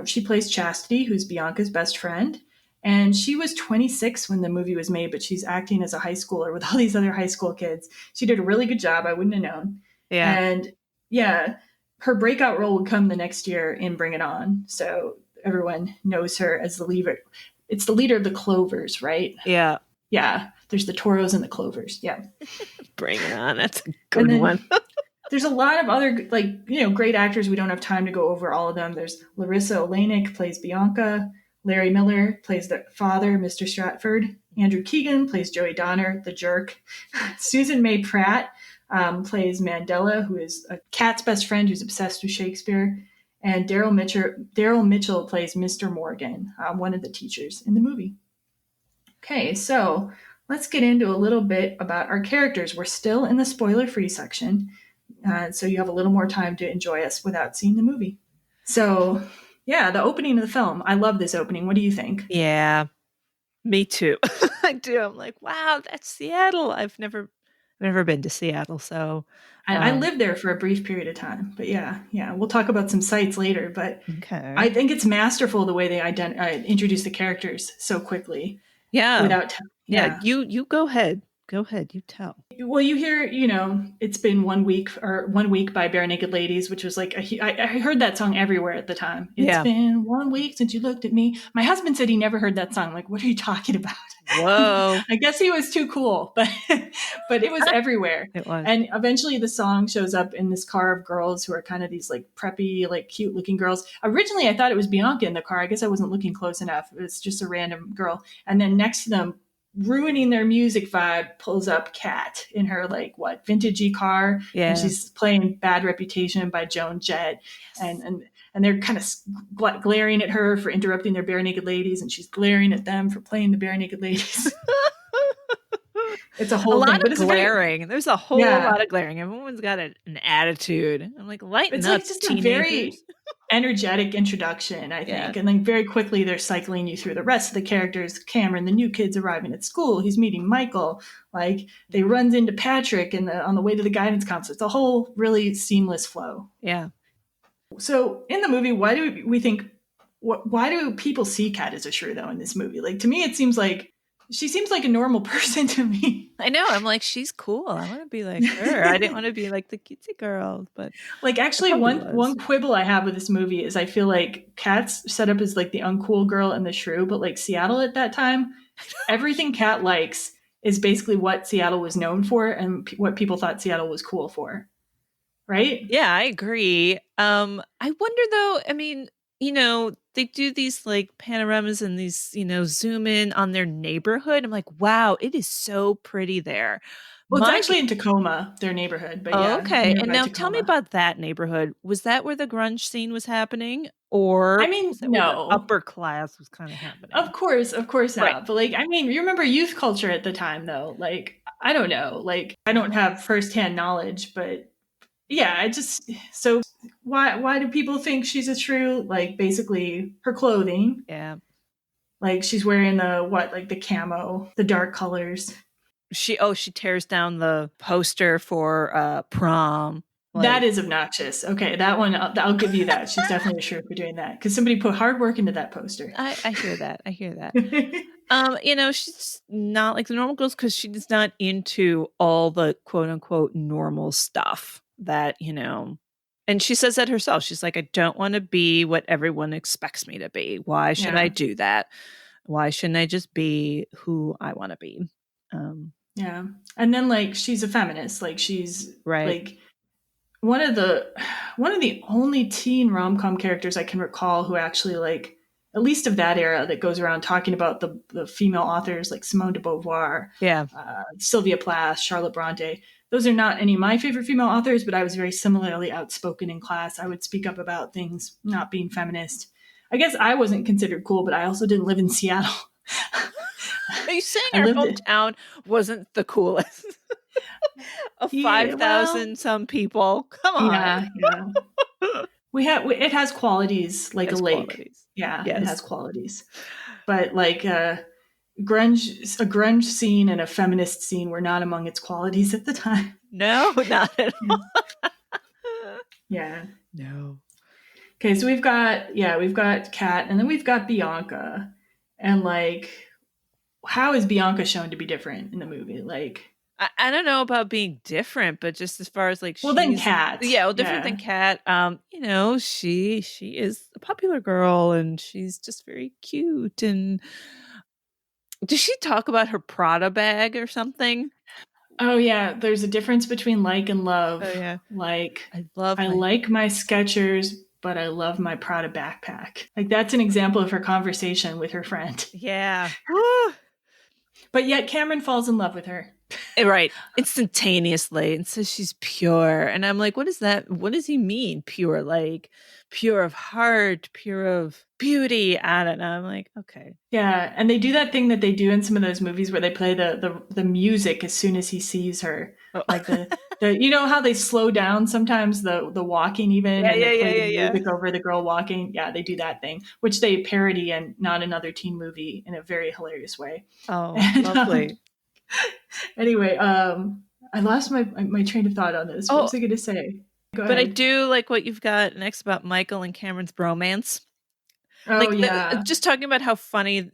She plays Chastity, who's Bianca's best friend. And she was 26 when the movie was made, but she's acting as a high schooler with all these other high school kids. She did a really good job. I wouldn't have known. Yeah. And yeah, her breakout role would come the next year in Bring It On. So everyone knows her as the leader. It's the leader of the Clovers, right? Yeah. Yeah. there's the toros and the clovers. Yeah. Bring it on. That's a good one. There's a lot of other, great actors. We don't have time to go over all of them. There's Larissa Oleynik plays Bianca. Larry Miller plays the father, Mr. Stratford. Andrew Keegan plays Joey Donner, the jerk. Susan May Pratt plays Mandela, who is a cat's best friend who's obsessed with Shakespeare. And Daryl Mitchell plays Mr. Morgan, one of the teachers in the movie. Okay, so let's get into a little bit about our characters. We're still in the spoiler-free section, so you have a little more time to enjoy us without seeing the movie. So, yeah, the opening of the film. I love this opening. What do you think? Yeah, me too. I do. I'm like, wow, that's Seattle. I've never been to Seattle, so I lived there for a brief period of time. But yeah, we'll talk about some sites later. But okay. I think it's masterful the way they introduce the characters so quickly. Yeah. Without you go ahead. Go ahead, you tell. Well, you hear, it's been 1 week by Bare Naked Ladies, which was like, I heard that song everywhere at the time. It's been 1 week since you looked at me. My husband said he never heard that song. Like, what are you talking about? Whoa. I guess he was too cool, but it was everywhere. It was. And eventually the song shows up in this car of girls who are kind of these like preppy, like cute looking girls. Originally, I thought it was Bianca in the car. I guess I wasn't looking close enough. It was just a random girl. And then next to them, ruining their music vibe, pulls up Kat in her vintagey car. Yeah. And she's playing Bad Reputation by Joan Jett. Yes. And they're kind of glaring at her for interrupting their Bare Naked Ladies, and she's glaring at them for playing the Bare Naked Ladies. It's a whole thing. But it's glaring. There's a whole lot of glaring. Everyone's got an attitude. I'm like, lighten up, it's just teenagers. A very energetic introduction, I think. And then very quickly they're cycling you through the rest of the characters. Cameron, the new kid's arriving at school. He's meeting Michael. They runs into Patrick on the way to the guidance counselor. It's a whole really seamless flow. Yeah. So in the movie, why do people see Kat as a shrew though in this movie? To me, it seems like she seems like a normal person to me. I know. I'm like, she's cool. I want to be like her. I didn't want to be like the cutesy girls, but actually one quibble I have with this movie is I feel like Kat's set up as the uncool girl and the shrew, but Seattle at that time, everything Kat likes is basically what Seattle was known for and what people thought Seattle was cool for. Right? Yeah, I agree. I wonder though, I mean, they do these panoramas and these, zoom in on their neighborhood. I'm like, wow, it is so pretty there. Well, it's actually in Tacoma, their neighborhood. But okay. And now tell me about that neighborhood. Was that where the grunge scene was happening? Or was that where the upper class was kind of happening? Of course not. Right. But you remember youth culture at the time though. I don't know. I don't have firsthand knowledge, but yeah, so why do people think she's a shrew? Basically her clothing. Yeah. She's wearing the camo, the dark colors. She tears down the poster for prom. That is obnoxious. Okay, that one, I'll give you that. She's definitely a shrew for doing that because somebody put hard work into that poster. I hear that. She's not like the normal girls because she's not into all the quote unquote normal stuff that, and she says that herself. She's like, I don't want to be what everyone expects me to be. Why should I do that? Why shouldn't I just be who I want to be? Yeah. And then she's a feminist. She's right. One of the only teen rom-com characters I can recall who actually at least of that era that goes around talking about the female authors like Simone de Beauvoir, Sylvia Plath, Charlotte Bronte. Those are not any of my favorite female authors, but I was very similarly outspoken in class. I would speak up about things not being feminist. I guess I wasn't considered cool, but I also didn't live in Seattle. Are you saying our hometown wasn't the coolest? Of 5,000 some people. Come on. Yeah. It has qualities like a lake. Qualities. Yeah, yes. It has qualities. But a grunge scene and a feminist scene were not among its qualities at the time. No, not at all. Yeah. No. Okay, so we've got Kat and then we've got Bianca. And how is Bianca shown to be different in the movie? I don't know about being different, but just as far as than Kat. Yeah, different than Kat. She is a popular girl and she's just very cute and Does she talk about her Prada bag or something? Oh yeah, there's a difference between like and love. Oh yeah. Like I love I like my Skechers, but I love my Prada backpack. Like that's an example of her conversation with her friend. Yeah. Woo. But yet Cameron falls in love with her. Right. Instantaneously. And says she's pure. And I'm like, what is that? What does he mean? Pure, like pure of heart, pure of beauty. I don't know. I'm like, okay. Yeah, and they do that thing that they do in some of those movies where they play the music as soon as he sees her. Oh. Like the you know how they slow down sometimes the walking even Yeah, and they play the yeah. music over the girl walking. Yeah, they do that thing, which they parody in Not Another Teen Movie in a very hilarious way. Oh, And, lovely. Anyway, I lost my train of thought on this. What was I going to say? Go But I ahead. do like what you've got next about Michael and Cameron's bromance. Oh Like yeah. just talking about how funny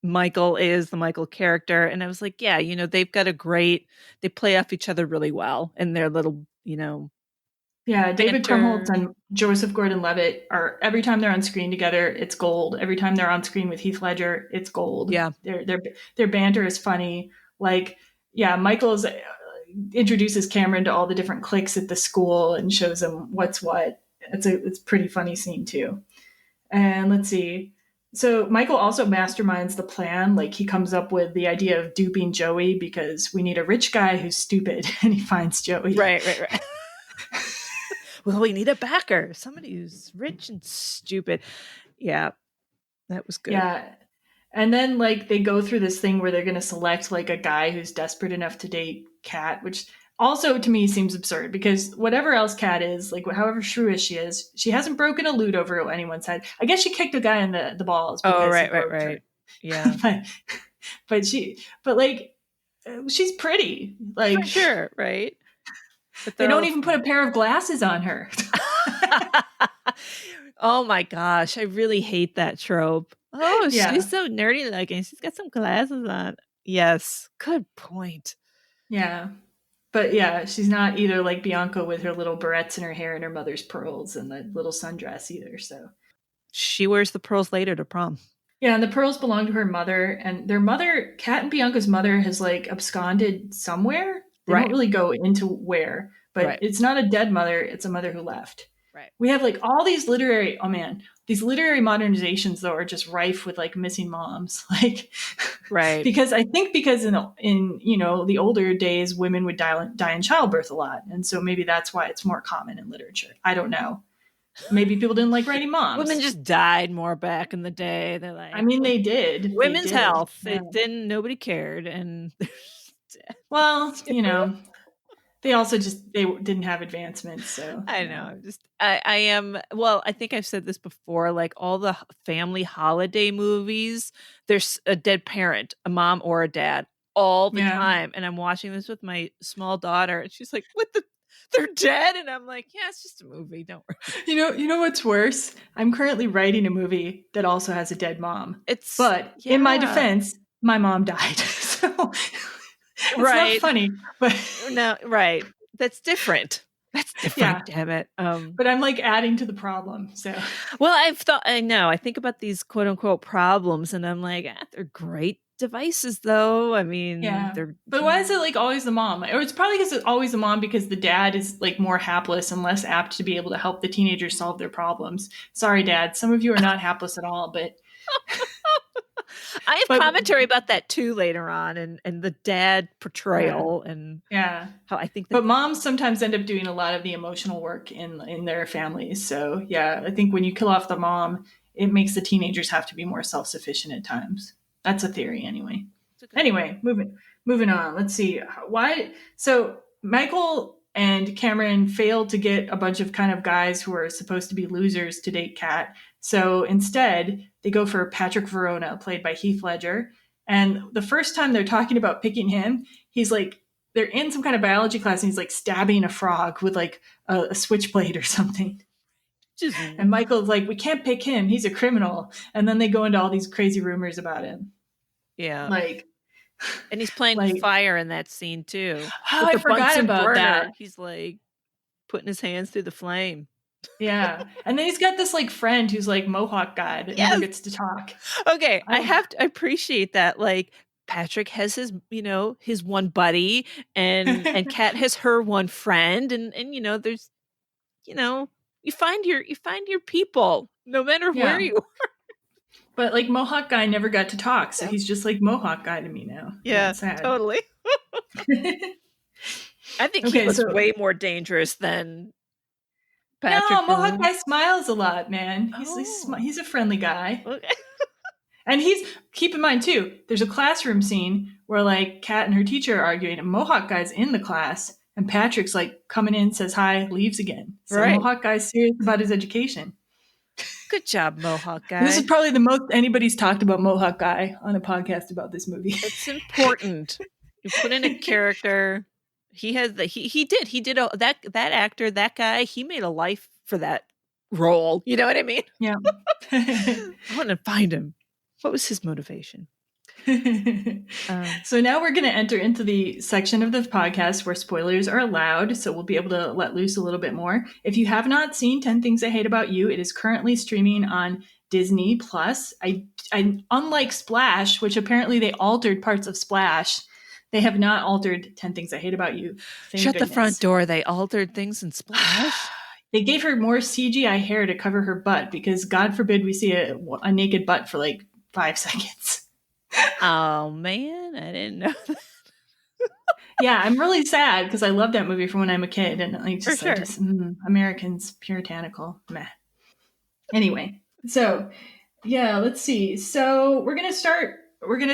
Michael is, the Michael character, and I was like, yeah, they've got they play off each other really well in their little, Yeah, David banter. Krumholtz and Joseph Gordon-Levitt are every time they're on screen together, it's gold. Every time they're on screen with Heath Ledger, it's gold. Yeah. Their banter is funny. Like, yeah, Michael's introduces Cameron to all the different cliques at the school and shows him what's what. It's a pretty funny scene too. And let's see. So Michael also masterminds the plan. Like he comes up with the idea of duping Joey because we need a rich guy who's stupid, and he finds Joey. Right. Well, we need a backer, somebody who's rich and stupid. Yeah, that was good. Yeah. And then like they go through this thing where they're going to select like a guy who's desperate enough to date Kat, which also to me seems absurd because whatever else Kat is, like however shrewish she is, she hasn't broken a lute over anyone's head. I guess she kicked a guy in the balls because Oh, he groped her. Yeah. but like she's pretty. Like for sure, right? But they don't even put a pair of glasses on her. Oh my gosh, I really hate that trope. Oh, Yeah. she's so nerdy looking. She's got some glasses on. Yes, good point. Yeah. But yeah, she's not either like Bianca with her little barrettes in her hair and her mother's pearls and the little sundress either. So she wears the pearls later to prom. Yeah, and the pearls belong to her mother, and their mother, Kat and Bianca's mother, has like absconded somewhere. They don't really go into where, but it's not a dead mother; it's a mother who left. Right. We have like all these literary. Oh man, these literary modernizations though are just rife with like missing moms. Like, right? Because I think because in the older days, women would die in childbirth a lot, and so maybe that's why it's more common in literature. I don't know. Maybe people didn't like writing moms. Women just died more back in the day. They're like, I mean, they did. Women's health. Yeah. It didn't. Nobody cared, and well, they also they didn't have advancements. So I know. I am. Well, I think I've said this before. Like all the family holiday movies, there's a dead parent, a mom or a dad, all the time. And I'm watching this with my small daughter, and she's like, "What the? They're dead?" And I'm like, "Yeah, it's just a movie. Don't worry." You know what's worse? I'm currently writing a movie that also has a dead mom. But in my defense, my mom died. So it's not funny, but no, right. That's different. That's different. Damn it. But I'm like adding to the problem. So well, I think about these quote unquote problems, and I'm like, they're great devices though. I mean, but why is it like always the mom? Or it's probably because it's always the mom because the dad is like more hapless and less apt to be able to help the teenagers solve their problems. Sorry, Dad. Some of you are not hapless at all, but I have commentary about that too later on, and the dad portrayal and how I think. But moms sometimes end up doing a lot of the emotional work in their families. So yeah, I think when you kill off the mom, it makes the teenagers have to be more self-sufficient at times. That's a theory, anyway. Anyway, moving on. Let's see why. So Michael and Cameron failed to get a bunch of kind of guys who are supposed to be losers to date Kat. So instead, they go for Patrick Verona, played by Heath Ledger. And the first time they're talking about picking him, he's like, they're in some kind of biology class and he's like stabbing a frog with like a switchblade or something. And Michael's like, we can't pick him. He's a criminal. And then they go into all these crazy rumors about him. Yeah. Like, and he's playing with fire in that scene too. Oh, I forgot about that. He's like putting his hands through the flame. Yeah. And then he's got this like friend who's like Mohawk guy that never gets to talk. Okay, I have to appreciate that. Like Patrick has his, his one buddy, and Kat has her one friend, and there's, you find your people no matter where Yeah. you are. But like Mohawk guy never got to talk, so he's just like Mohawk guy to me now. Yeah, it's sad. totally. I think he looks way more dangerous than Patrick. No, Mohawk guy smiles a lot, man. He's a friendly guy. Okay. And keep in mind too, there's a classroom scene where like Kat and her teacher are arguing, and Mohawk guy's in the class, and Patrick's like coming in, says hi, leaves again. So right. Mohawk guy's serious about his education. Good job, Mohawk guy. And this is probably the most anybody's talked about Mohawk guy on a podcast about this movie. It's important. You put in a character. He has he did that actor, that guy, he made a life for that role. You know what I mean? Yeah. I want to find him. What was his motivation? So now we're going to enter into the section of the podcast where spoilers are allowed, so we'll be able to let loose a little bit more. If you have not seen 10 Things I Hate About You, it is currently streaming on Disney Plus. I unlike Splash, which apparently they altered parts of Splash, they have not altered 10 Things I Hate About You. Shut the front door. They altered things in Splash. They gave her more CGI hair to cover her butt because God forbid we see a naked butt for like 5 seconds. Oh man, I didn't know that. Yeah, I'm really sad because I love that movie from when I'm a kid, and Americans puritanical. Meh. Anyway, so yeah, let's see. So we're gonna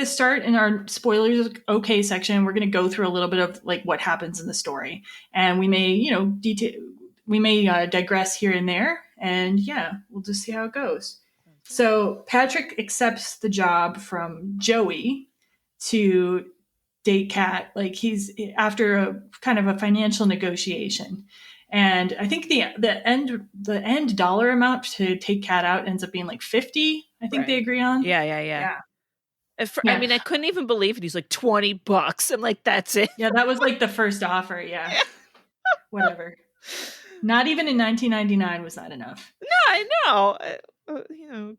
start in our spoilers okay section. We're gonna go through a little bit of like what happens in the story, and we may digress here and there, and yeah, we'll just see how it goes. So Patrick accepts the job from Joey to date Kat. Like he's after a kind of a financial negotiation. And I think the end dollar amount to take Kat out ends up being like 50. I think they agree on. Yeah. I mean, I couldn't even believe it. He's like $20. I'm like, that's it. Yeah, that was like the first offer. Yeah. Whatever. Not even in 1999 was that enough. No, I know.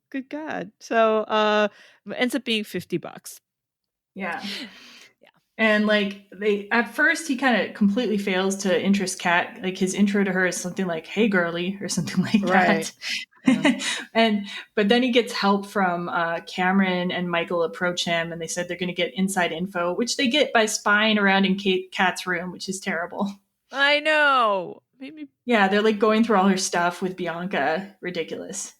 Good God. So it ends up being $50. Yeah. And like at first he kind of completely fails to interest Kat. Like his intro to her is something like, "Hey girly," or something like that. But then he gets help from Cameron and Michael approach him, and they said they're going to get inside info, which they get by spying around in Kat's room, which is terrible. I know. Maybe. Yeah, they're like going through all her stuff with Bianca. Ridiculous.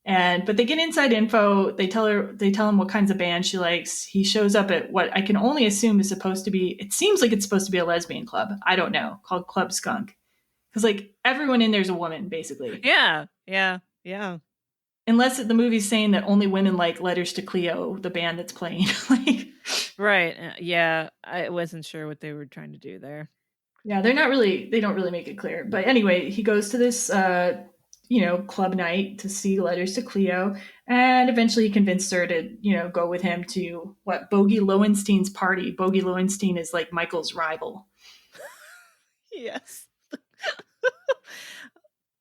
But they get inside info. They tell him what kinds of bands she likes. He shows up at what I can only assume is supposed to be, it seems like it's supposed to be a lesbian club. I don't know, called Club Skunk. Because like everyone in there's a woman, basically. Yeah. Unless the movie's saying that only women like Letters to Cleo, the band that's playing. Right. Yeah. I wasn't sure what they were trying to do there. Yeah, they don't really make it clear. But anyway, he goes to this club night to see Letters to Cleo, and eventually he convinced her to, go with him to Bogey Lowenstein's party. Bogey Lowenstein is like Michael's rival. Yes.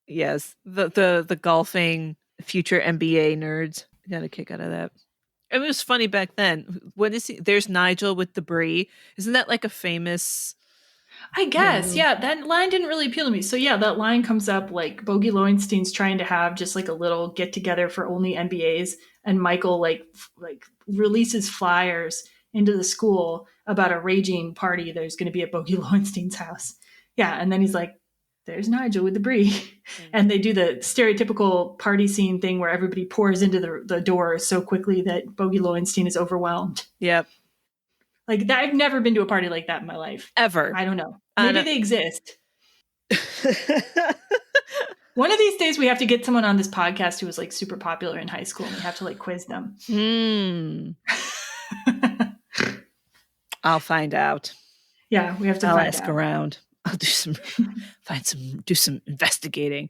Yes. The golfing future NBA nerds got a kick out of that. It was funny back then. What is he? There's Nigel with the brie. Isn't that like a famous? I guess, yeah. That line didn't really appeal to me. So yeah, that line comes up like Bogey Lowenstein's trying to have just like a little get together for only MBAs, and Michael like releases flyers into the school about a raging party there's going to be at Bogey Lowenstein's house. Yeah, and then he's like, "There's Nigel with the brie," and they do the stereotypical party scene thing where everybody pours into the door so quickly that Bogey Lowenstein is overwhelmed. Yep. Like that, I've never been to a party like that in my life. Ever. I don't know. Maybe they exist. One of these days we have to get someone on this podcast who was like super popular in high school, and we have to like quiz them. I'll find out. Yeah, we have to I'll ask around. I'll do some investigating.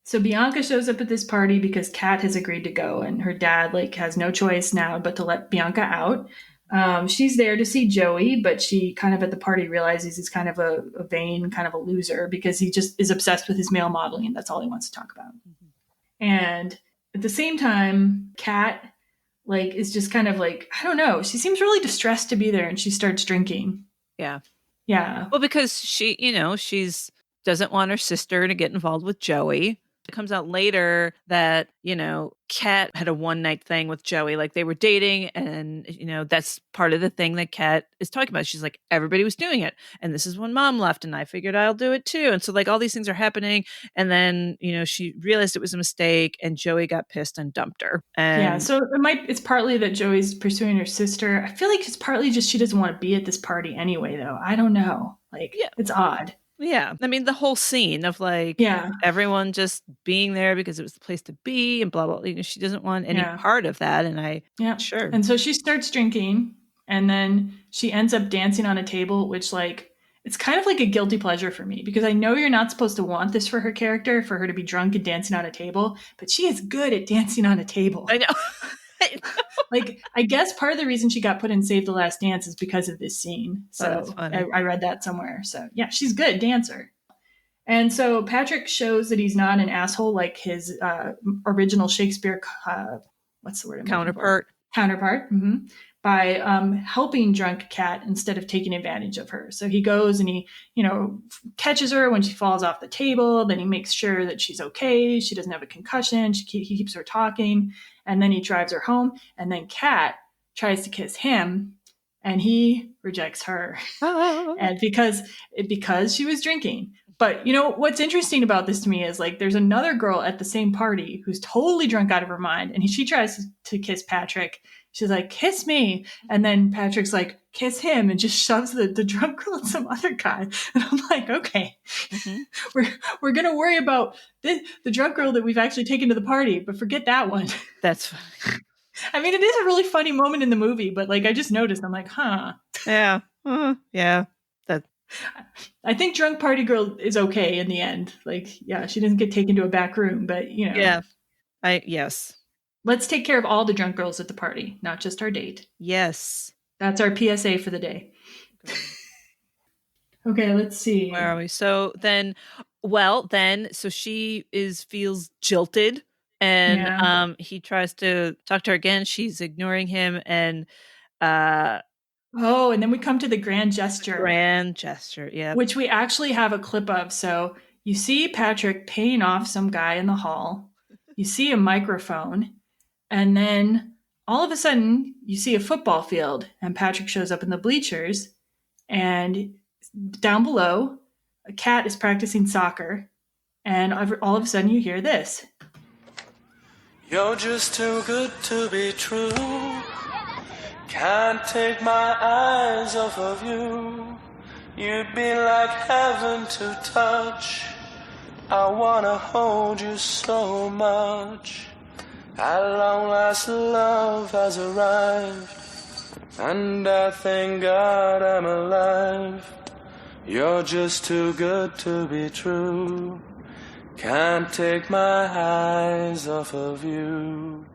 So Bianca shows up at this party because Kat has agreed to go, and her dad like has no choice now but to let Bianca out. She's there to see Joey, but she kind of at the party realizes he's kind of a vain, kind of a loser because he just is obsessed with his male modeling. That's all he wants to talk about. Mm-hmm. And at the same time, Kat like is just kind of like, I don't know. She seems really distressed to be there, and she starts drinking. Yeah. Yeah. Well, because she, she's doesn't want her sister to get involved with Joey. It comes out later that, Kat had a one-night thing with Joey. Like, they were dating, and, that's part of the thing that Kat is talking about. She's like, everybody was doing it. And this is when Mom left, and I figured I'll do it too. And so, like, all these things are happening. And then, she realized it was a mistake, and Joey got pissed and dumped her. And yeah, so it's partly that Joey's pursuing her sister. I feel like it's partly just she doesn't want to be at this party anyway, though. I don't know. Like, yeah. It's odd. Yeah. I mean, the whole scene of like everyone just being there because it was the place to be and blah, blah, blah. She doesn't want any part of that. And sure. And so she starts drinking, and then she ends up dancing on a table, which like, it's kind of like a guilty pleasure for me because I know you're not supposed to want this for her character, for her to be drunk and dancing on a table, but she is good at dancing on a table. I know. Like, I guess part of the reason she got put in Save the Last Dance is because of this scene. So I read that somewhere. So yeah, she's a good dancer. And so Patrick shows that he's not an asshole like his original Shakespeare, what's the word? Counterpart. Mm-hmm, by helping drunk Kat instead of taking advantage of her. So he goes and he, catches her when she falls off the table. Then he makes sure that she's okay. She doesn't have a concussion. He keeps her talking. And then he drives her home. And then Kat tries to kiss him, and he rejects her. And because she was drinking. But what's interesting about this to me is like there's another girl at the same party who's totally drunk out of her mind, and she tries to kiss Patrick. She's like, kiss me. And then Patrick's like, kiss him, and just shoves the drunk girl at some other guy. And I'm like, okay, we're going to worry about the drunk girl that we've actually taken to the party, but forget that one. That's funny. I mean, it is a really funny moment in the movie, but like I just noticed, I'm like, huh. Yeah. Yeah. I think drunk party girl is okay in the end. Like, yeah, she doesn't get taken to a back room, but Yeah. Yes. Let's take care of all the drunk girls at the party, not just our date. Yes. That's our PSA for the day. Okay, let's see. Where are we? So then, so she feels jilted, and he tries to talk to her again. She's ignoring him, and and then we come to the grand gesture. Yeah. Which we actually have a clip of. So you see Patrick paying off some guy in the hall. You see a microphone. And then all of a sudden, you see a football field, and Patrick shows up in the bleachers. And down below, a cat is practicing soccer. And all of a sudden, you hear this. You're just too good to be true. Can't take my eyes off of you. You'd be like heaven to touch. I wanna hold you so much. At long last love has arrived, and I thank God I'm alive. You're just too good to be true. Can't take my eyes off of you.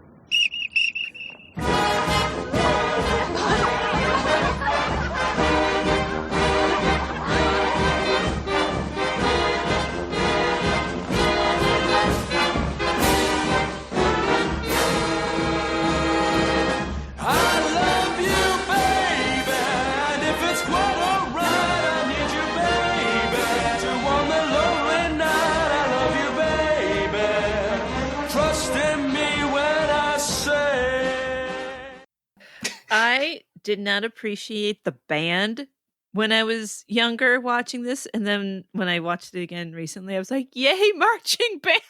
I did not appreciate the band when I was younger watching this. And then when I watched it again recently, I was like, yay, marching band.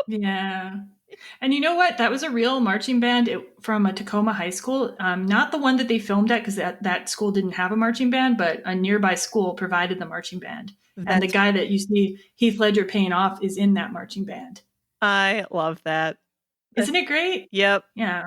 Yeah. And you know what? That was a real marching band from a Tacoma high school. Not the one that they filmed at, because that school didn't have a marching band, but a nearby school provided the marching band. And the guy that you see Heath Ledger paying off is in that marching band. I love that. Isn't it great? Yep. Yeah.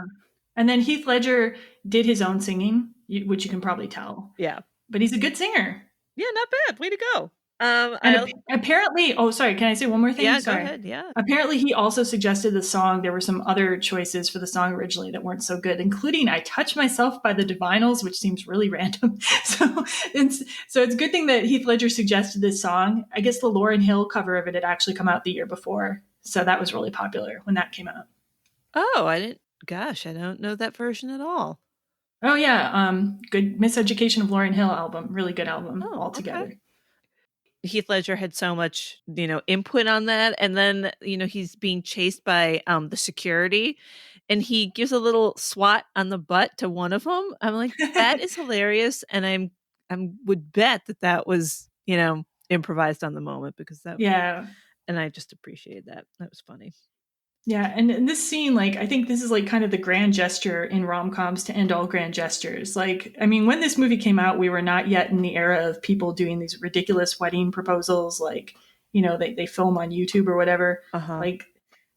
And then Heath Ledger did his own singing, which you can probably tell. Yeah. But he's a good singer. Yeah, not bad. Way to go. And apparently, oh, sorry, can I say one more thing? Yeah, Sorry. go ahead. Yeah. Apparently, he also suggested the song. There were some other choices for the song originally that weren't so good, including "I Touch Myself" by the Divinals, which seems really random. So it's a good thing that Heath Ledger suggested this song. I guess the Lauryn Hill cover of it had actually come out the year before, so that was really popular when that came out. Oh, I didn't. Gosh, I don't know that version at all. Oh yeah, good Miseducation of Lauryn Hill album, really good album altogether. Okay. Heath Ledger had so much, input on that, and then he's being chased by the security, and he gives a little swat on the butt to one of them. I'm like, that is hilarious, and I would bet that was improvised on the moment because that and I just appreciated that. That was funny. Yeah, and in this scene, like, I think this is like kind of the grand gesture in rom-coms to end all grand gestures. Like, I mean, when this movie came out, we were not yet in the era of people doing these ridiculous wedding proposals, like, they film on YouTube or whatever. Like,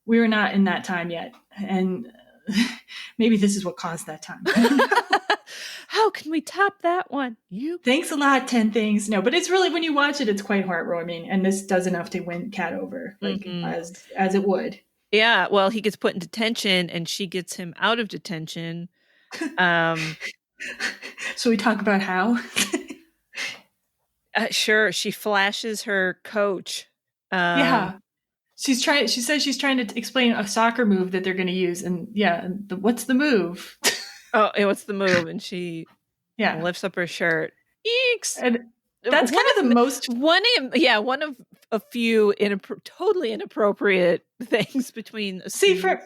we were not in that time yet. And maybe this is what caused that time. How can we top that one? Thanks a lot, 10 Things. No, but it's really, when you watch it, it's quite heartwarming. And this does enough to win Kat over, like, as it would. Yeah, well, he gets put in detention, and she gets him out of detention. So we talk about how? Sure, she flashes her coach. Yeah, she says she's trying to explain a soccer move that they're going to use, and what's the move? What's the move? And she lifts up her shirt. Eeks! And that's kind of the most one of a few totally inappropriate things between. See, for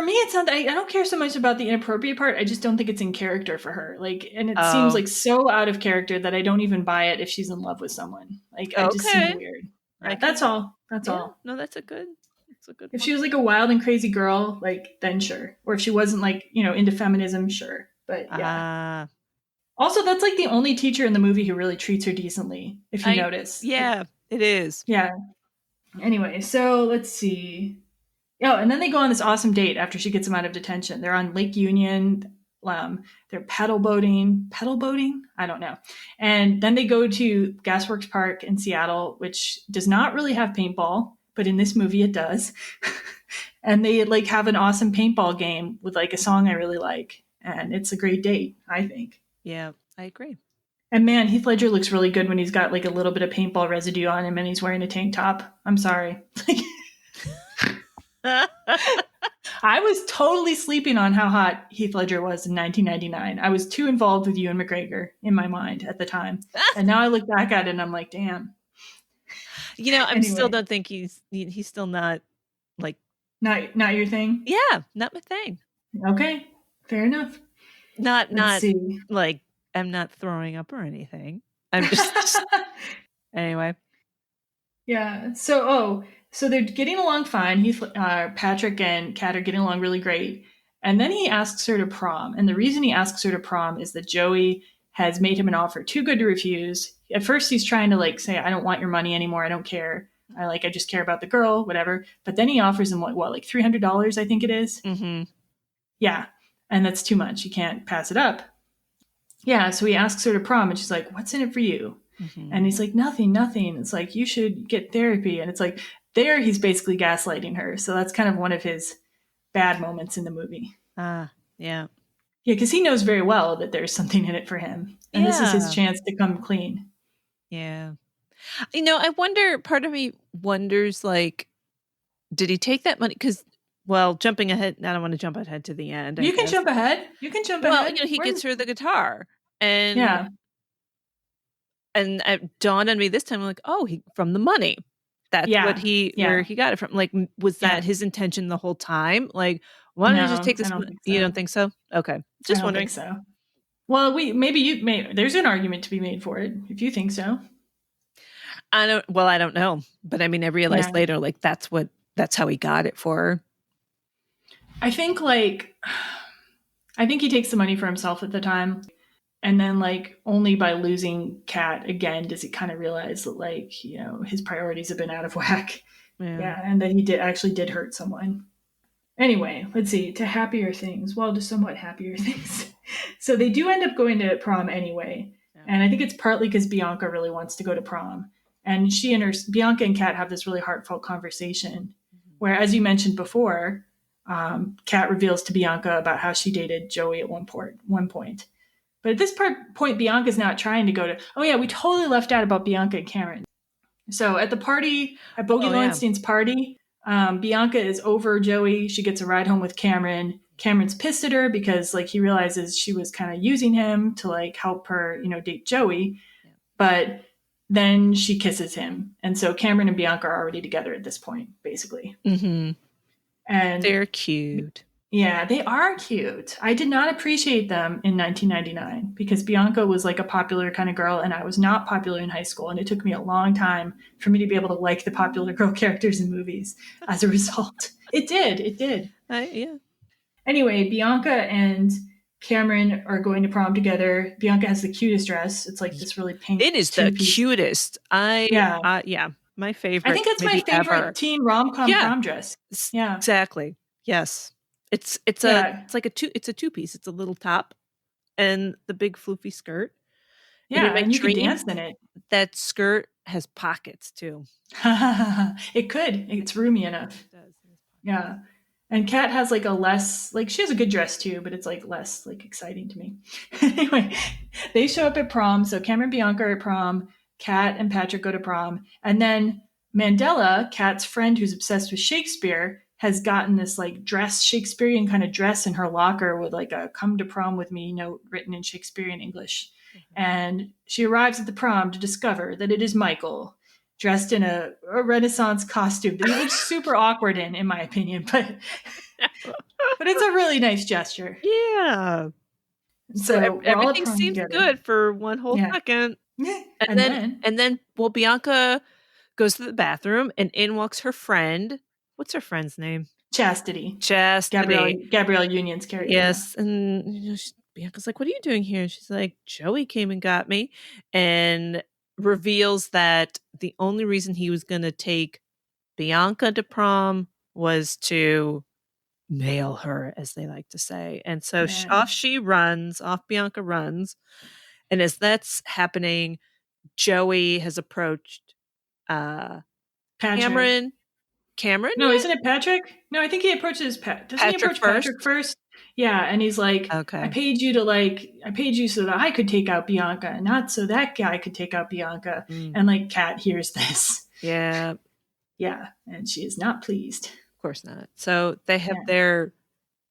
me, it's not. I don't care so much about the inappropriate part. I just don't think it's in character for her. Like, and it seems like so out of character that I don't even buy it if she's in love with someone. Like, it just seems weird. That's all. That's all. No, that's a good. If she was like a wild and crazy girl, like, then sure. Or if she wasn't, like, into feminism, sure. But yeah. Also, that's like the only teacher in the movie who really treats her decently, if you notice. Yeah, it is. Yeah. Anyway, so let's see. Oh, and then they go on this awesome date after she gets him out of detention. They're on Lake Union. They're pedal boating. I don't know. And then they go to Gasworks Park in Seattle, which does not really have paintball, but in this movie it does. And they like have an awesome paintball game with like a song I really like. And it's a great date, I think. Yeah, I agree. And man, Heath Ledger looks really good when he's got like a little bit of paintball residue on him and he's wearing a tank top. I'm sorry. I was totally sleeping on how hot Heath Ledger was in 1999. I was too involved with Ewan McGregor in my mind at the time. And now I look back at it and I'm like, damn. I still don't think he's still not like. Not your thing? Yeah, not my thing. Okay, fair enough. Not like I'm not throwing up or anything. I'm just anyway. Yeah. So they're getting along fine. Patrick and Kat are getting along really great. And then he asks her to prom. And the reason he asks her to prom is that Joey has made him an offer too good to refuse. At first, he's trying to like say, I don't want your money anymore. I don't care. I just care about the girl, whatever. But then he offers him like $300, I think it is. Mm-hmm. Yeah. And that's too much. You can't pass it up. Yeah. So he asks her to prom and she's like, what's in it for you? Mm-hmm. And he's like, nothing. It's like, you should get therapy. And it's like, there he's basically gaslighting her. So that's kind of one of his bad moments in the movie. Yeah. Yeah, because he knows very well that there's something in it for him. And this is his chance to come clean. Yeah. I wonder, part of me wonders, like, did he take that money? Because, well, jumping ahead, I don't want to jump ahead to the end. You can jump ahead. Ahead. Well, he gets her the guitar. And and it dawned on me this time, like, from the money. That's what where he got it from. Like, was that his intention the whole time? Like, why don't you just take this? So. You don't think so? Okay. Just wondering. Think so. Well, there's an argument to be made for it if you think so. I don't know. But I mean, I realized later, like, that's how he got it for her. I think he takes the money for himself at the time. And then, like, only by losing Kat again does he kind of realize that, like, his priorities have been out of whack. Yeah, and that he did hurt someone. Anyway, let's see. To happier things. Well, to somewhat happier things. So they do end up going to prom anyway. Yeah. And I think it's partly because Bianca really wants to go to prom. And Bianca and Kat have this really heartfelt conversation where, as you mentioned before, Kat reveals to Bianca about how she dated Joey at one point. But at this point, Bianca's not trying to go to, oh yeah, we totally left out about Bianca and Cameron. So at the party, at Bogey Lowenstein's party, Bianca is over Joey. She gets a ride home with Cameron. Cameron's pissed at her because like he realizes she was kind of using him to like help her, date Joey. Yeah. But then she kisses him. And so Cameron and Bianca are already together at this point, basically. Mm-hmm. And they're cute. Yeah, they are cute. I did not appreciate them in 1999 because Bianca was like a popular kind of girl and I was not popular in high school. And it took me a long time for me to be able to like the popular girl characters in movies as a result. It did. Yeah. Anyway, Bianca and Cameron are going to prom together. Bianca has the cutest dress. It's like this really pink. It is the cutest. Yeah. My favorite. I think it's my favorite ever. Teen rom-com prom dress. Yeah. Exactly. Yes. It's like a two-piece. It's a little top and the big floofy skirt. Yeah, and you can dance in it. That skirt has pockets too. It could. It's roomy enough. It does. Yeah. And Kat has like a less, like she has a good dress too, but it's like less like exciting to me. Anyway, they show up at prom. So Cameron and Bianca are at prom. Kat and Patrick go to prom. And then Mandela, Kat's friend who's obsessed with Shakespeare, has gotten this like Shakespearean kind of dress in her locker with like a "come to prom with me" note written in Shakespearean English. Mm-hmm. And she arrives at the prom to discover that it is Michael, dressed in a Renaissance costume that he looks super awkward in my opinion, but it's a really nice gesture. Yeah. So everything seems good for one whole second. Yeah. And then Bianca goes to the bathroom and in walks her friend. What's her friend's name? Chastity. Gabrielle Union's character. Yes. And Bianca's like, "What are you doing here?" And she's like, "Joey came and got me." And reveals that the only reason he was going to take Bianca to prom was to nail her, as they like to say. And so off Bianca runs. And as that's happening, Joey has approached Cameron. No, isn't it Patrick? No, I think he approaches Doesn't he approach Patrick first? Yeah, and he's like, "Okay, I paid you so that I could take out Bianca, not so that guy could take out Bianca." And like Kat hears this. Yeah. Yeah, and she is not pleased. Of course not. So they have their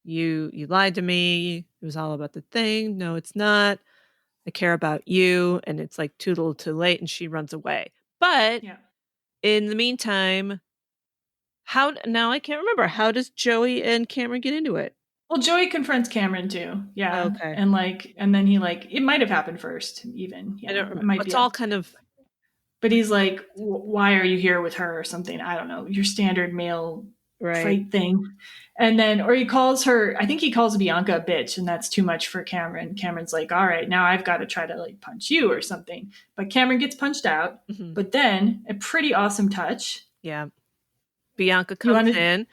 you lied to me. It was all about the thing. No, it's not. I care about you. And it's like too little too late, and she runs away. But in the meantime, now I can't remember. How does Joey and Cameron get into it? Well, Joey confronts Cameron too. Yeah. Okay. And then he it might have happened first even. Yeah. I don't remember. It's all kind of. But he's like, "Why are you here with her?" or something. I don't know. Your standard male fight thing. And then, or he calls her, I think he calls Bianca a bitch, and that's too much for Cameron. Cameron's like, "All right, now I've got to try to like punch you or something." But Cameron gets punched out. Mm-hmm. But then a pretty awesome touch. Yeah. Bianca comes in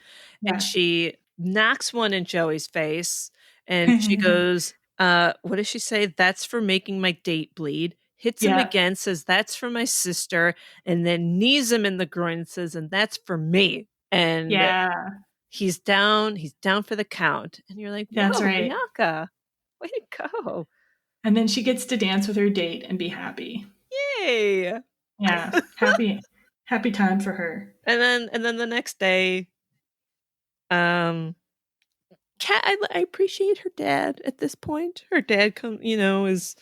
and she knocks one in Joey's face and she goes, what does she say? "That's for making my date bleed." Hits him again, says, "That's for my sister," and then knees him in the groin and says, "And that's for me." And he's down for the count. And you're like, "That's right, Bianca, way to go." And then she gets to dance with her date and be happy. Yay. Yeah. Happy time for her. And then the next day, Kat, I appreciate her dad at this point. Her dad is.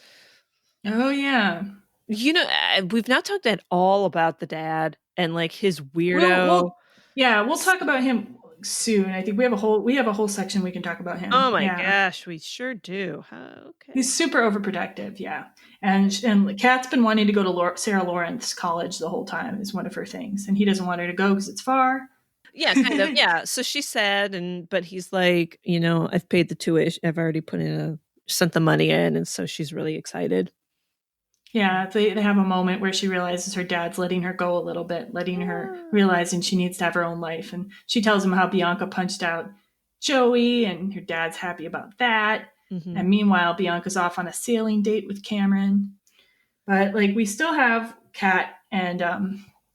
Oh yeah. We've not talked at all about the dad and like his weirdo. We'll talk about him soon. I think we have a whole section we can talk about him. Oh my gosh, we sure do. Okay. He's super overprotective, yeah. And Kat's been wanting to go to Sarah Lawrence College the whole time is one of her things, and he doesn't want her to go because it's far. Yeah, kind of. Yeah. So she's sad, but he's like, I've paid the tuition. I've already sent the money in, and so she's really excited. Yeah, they have a moment where she realizes her dad's letting her go a little bit, letting her realizing she needs to have her own life, and she tells him how Bianca punched out Joey, and her dad's happy about that. Mm-hmm. And meanwhile, Bianca's off on a sailing date with Cameron. But like we still have Kat and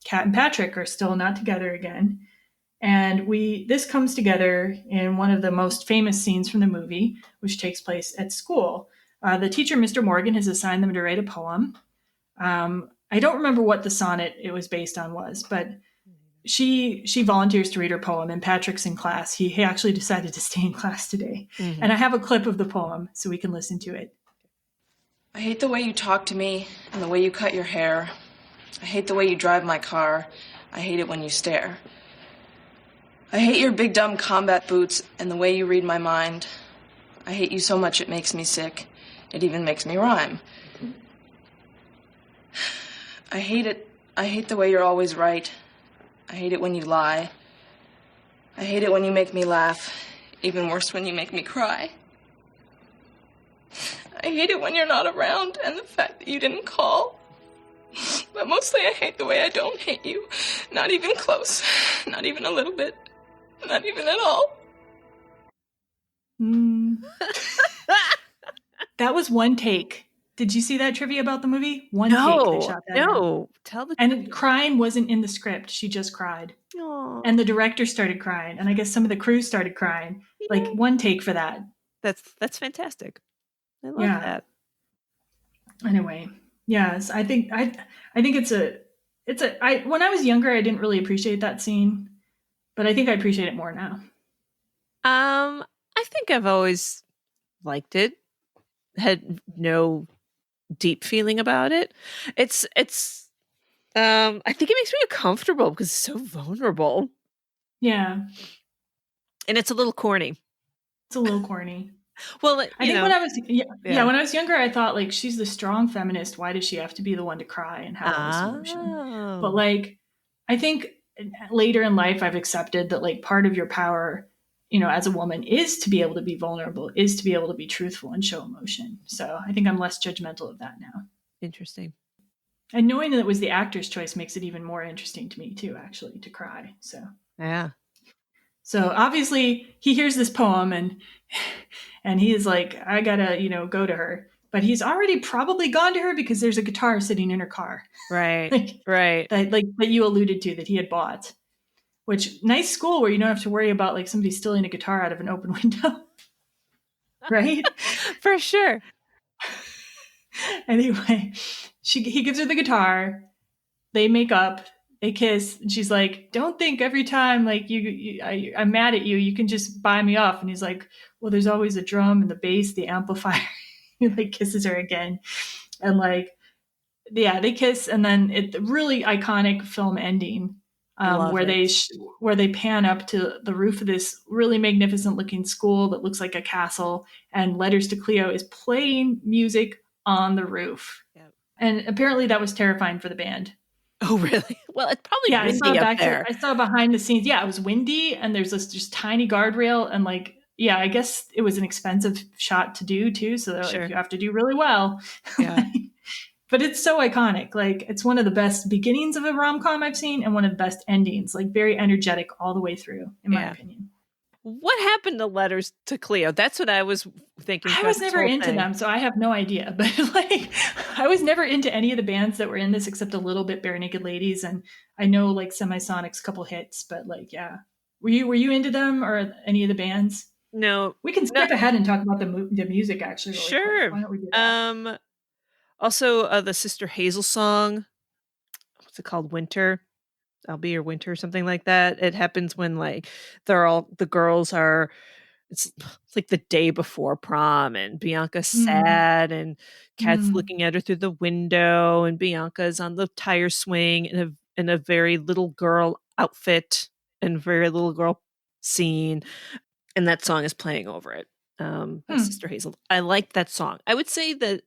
Kat and Patrick are still not together again. And this comes together in one of the most famous scenes from the movie, which takes place at school. The teacher, Mr. Morgan, has assigned them to write a poem. I don't remember what the sonnet it was based on was, but she volunteers to read her poem, and Patrick's in class. He actually decided to stay in class today. Mm-hmm. And I have a clip of the poem so we can listen to it. I hate the way you talk to me and the way you cut your hair. I hate the way you drive my car. I hate it when you stare. I hate your big dumb combat boots and the way you read my mind. I hate you so much it makes me sick. It even makes me rhyme. I hate it. I hate the way you're always right. I hate it when you lie. I hate it when you make me laugh. Even worse when you make me cry. I hate it when you're not around and the fact that you didn't call. But mostly I hate the way I don't hate you. Not even close. Not even a little bit. Not even at all. That was one take. Did you see that trivia about the movie? One take they shot that in. Tell the truth. And crying wasn't in the script. She just cried. Aww. And the director started crying. And I guess some of the crew started crying. Yeah. Like one take for that. That's fantastic. I love that. Anyway, yes, I think it's when I was younger, I didn't really appreciate that scene, but I think I appreciate it more now. I think I've always liked it. Had no deep feeling about it. I think it makes me uncomfortable because it's so vulnerable. Yeah. And it's a little corny. It's a little corny. Well, I think when I was when I was younger, I thought like she's the strong feminist. Why does she have to be the one to cry and have all this emotion? But like, I think later in life, I've accepted that like part of your power, as a woman, is to be able to be vulnerable, is to be able to be truthful and show emotion. So I think I'm less judgmental of that now. Interesting. And knowing that it was the actor's choice makes it even more interesting to me too, actually, to cry. So yeah. So obviously he hears this poem and he is like, I gotta, go to her. But he's already probably gone to her because there's a guitar sitting in her car. Right. Right. That you alluded to that he had bought. Which, nice school where you don't have to worry about like somebody stealing a guitar out of an open window. Right? For sure. Anyway, he gives her the guitar. They make up. They kiss, and she's like, "Don't think every time like I'm mad at you, you can just buy me off." And he's like, "Well, there's always a drum and the bass, the amplifier." He like kisses her again, and like, yeah, they kiss, and then it really iconic film ending where they pan up to the roof of this really magnificent looking school that looks like a castle, and Letters to Cleo is playing music on the roof, and apparently that was terrifying for the band. Oh, really? Well, it's probably windy up there. I saw behind the scenes. Yeah, it was windy, and there's this just tiny guardrail, and like, yeah, I guess it was an expensive shot to do too. So they're like, you have to do really well. Yeah. But it's so iconic. Like, it's one of the best beginnings of a rom-com I've seen, and one of the best endings. Like, very energetic all the way through, in my opinion. What happened to Letters to Cleo? That's what I was thinking. I was never into them, so I have no idea. But like, I was never into any of the bands that were in this except a little bit Bare Naked Ladies, and I know like Semisonic's couple hits. But like, yeah, were you into them or any of the bands? No, we can skip ahead and talk about the music actually. Really sure. Quick. Why don't we do that? Also, the Sister Hazel song. What's it called? Winter. I'll Be Your Winter, something like that. It happens when like the girls are, it's like the day before prom, and Bianca's sad, and Kat's looking at her through the window, and Bianca's on the tire swing in a very little girl outfit and very little girl scene, and that song is playing over it. By Sister Hazel. I like that song. I would say that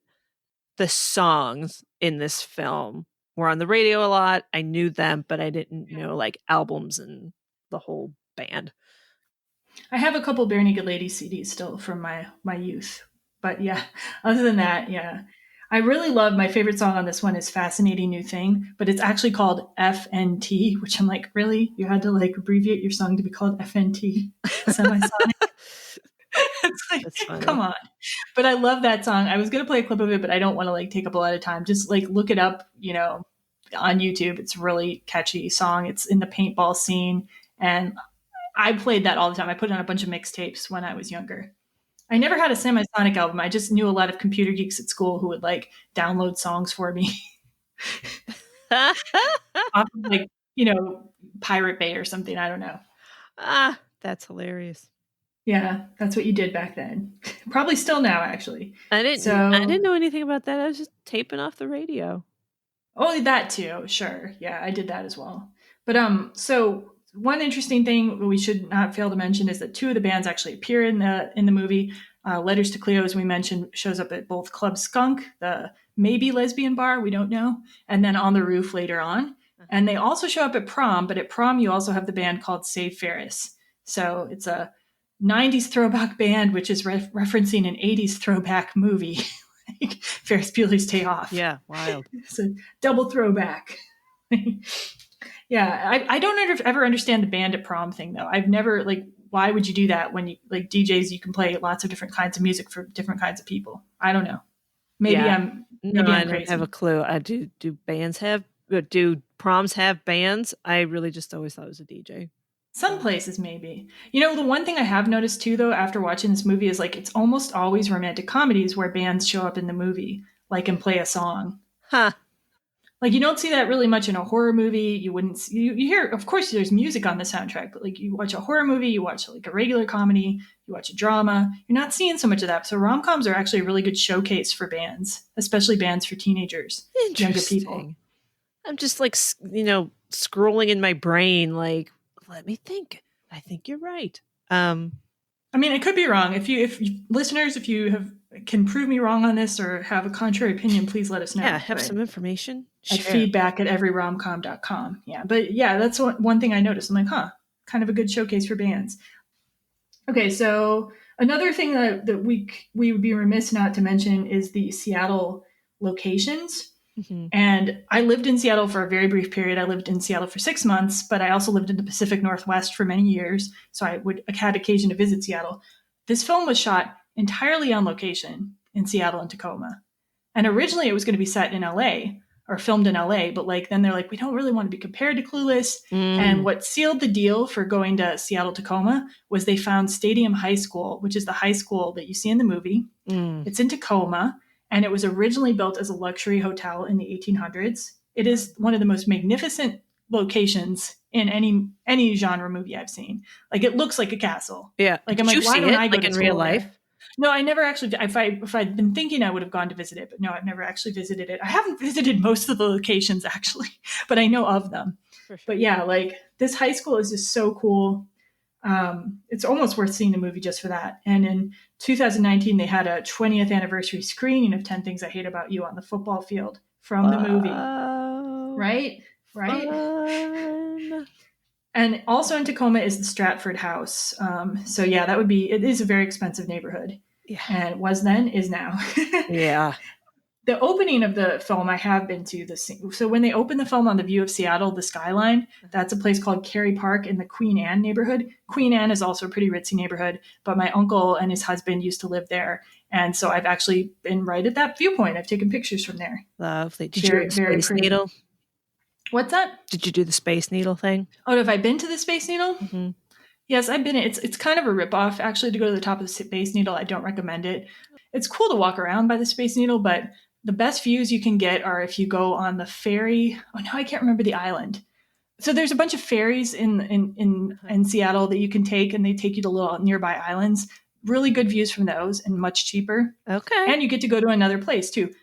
the songs in this film were on the radio a lot. I knew them, but I didn't know like albums and the whole band. I have a couple Bare Naked Ladies CDs still from my youth. But yeah, other than that, yeah. I really love, my favorite song on this one is Fascinating New Thing, but it's actually called FNT, which I'm like, really? You had to like abbreviate your song to be called FNT? Semisonic? It's like, come on. But I love that song. I was going to play a clip of it, but I don't want to like take up a lot of time. Just like look it up, on YouTube. It's a really catchy song. It's in the paintball scene. And I played that all the time. I put on a bunch of mixtapes when I was younger. I never had a Semisonic album. I just knew a lot of computer geeks at school who would like download songs for me. Off of, like, Pirate Bay or something. I don't know. That's hilarious. Yeah, that's what you did back then. Probably still now, actually. I didn't know anything about that. I was just taping off the radio. Oh, that too. Sure. Yeah, I did that as well. But so one interesting thing we should not fail to mention is that two of the bands actually appear in the movie. Letters to Cleo, as we mentioned, shows up at both Club Skunk, the maybe lesbian bar, we don't know, and then On the Roof later on. And they also show up at Prom, but at Prom you also have the band called Save Ferris. So it's a 90s throwback band, which is referencing an 80s throwback movie, like Ferris Bueller's Day Off. Yeah, wild. It's a double throwback. Yeah, I don't ever understand the band at Prom thing, though. I've never, like, why would you do that when you, like, DJs, you can play lots of different kinds of music for different kinds of people? I don't know. Maybe I'm crazy. I don't have a clue. Do proms have bands? I really just always thought it was a DJ. Some places, maybe. The one thing I have noticed, too, though, after watching this movie is, like, it's almost always romantic comedies where bands show up in the movie, like, and play a song. Huh. Like, you don't see that really much in a horror movie. You wouldn't see, you hear, of course, there's music on the soundtrack, but like you watch a horror movie, you watch like a regular comedy, you watch a drama, you're not seeing so much of that. So rom-coms are actually a really good showcase for bands, especially bands for teenagers, younger people. I'm just like, scrolling in my brain, like, let me think. I think you're right. I mean, I could be wrong. If listeners, if you can prove me wrong on this or have a contrary opinion, please let us know. Yeah, have some information. At feedback at everyromcom.com. Yeah, but yeah, that's one thing I noticed. I'm like, kind of a good showcase for bands. Okay, so another thing that we would be remiss not to mention is the Seattle locations. Mm-hmm. And I lived in Seattle for a very brief period. I lived in Seattle for 6 months, but I also lived in the Pacific Northwest for many years. So I had occasion to visit Seattle. This film was shot entirely on location in Seattle and Tacoma. And originally it was going to be set in LA or filmed in LA, but like then they're like, we don't really want to be compared to Clueless. And what sealed the deal for going to Seattle Tacoma was they found Stadium High School, which is the high school that you see in the movie. It's in Tacoma. And it was originally built as a luxury hotel in the 1800s. It is one of the most magnificent locations in any genre movie I've seen. Like, it looks like a castle. Yeah. Like, I'm like, why don't I go to in real life? There? No, I never actually. If I'd been thinking, I would have gone to visit it. But no, I've never actually visited it. I haven't visited most of the locations actually, but I know of them. For sure. But yeah, like this high school is just so cool. It's almost worth seeing the movie just for that. And in 2019, they had a 20th anniversary screening of 10 Things I Hate About You on the football field from the movie. Right? Fun. And also in Tacoma is the Stratford house. So yeah, it is a very expensive neighborhood. Yeah. And it was then, is now. Yeah. The opening of the film I have been to. So when they opened the film on the view of Seattle, the skyline, that's a place called Cary Park in the Queen Anne neighborhood. Queen Anne is also a pretty ritzy neighborhood, but my uncle and his husband used to live there. And so I've actually been right at that viewpoint. I've taken pictures from there. Lovely. Did you do the Space Needle? What's that? Did you do the Space Needle thing? Oh, have I been to the Space Needle? Mm-hmm. Yes, I've been. It's kind of a ripoff, actually, to go to the top of the Space Needle. I don't recommend it. It's cool to walk around by the Space Needle, but the best views you can get are if you go on the ferry. Oh, no, I can't remember the island. So there's a bunch of ferries in Seattle that you can take, and they take you to little nearby islands. Really good views from those and much cheaper. Okay. And you get to go to another place, too.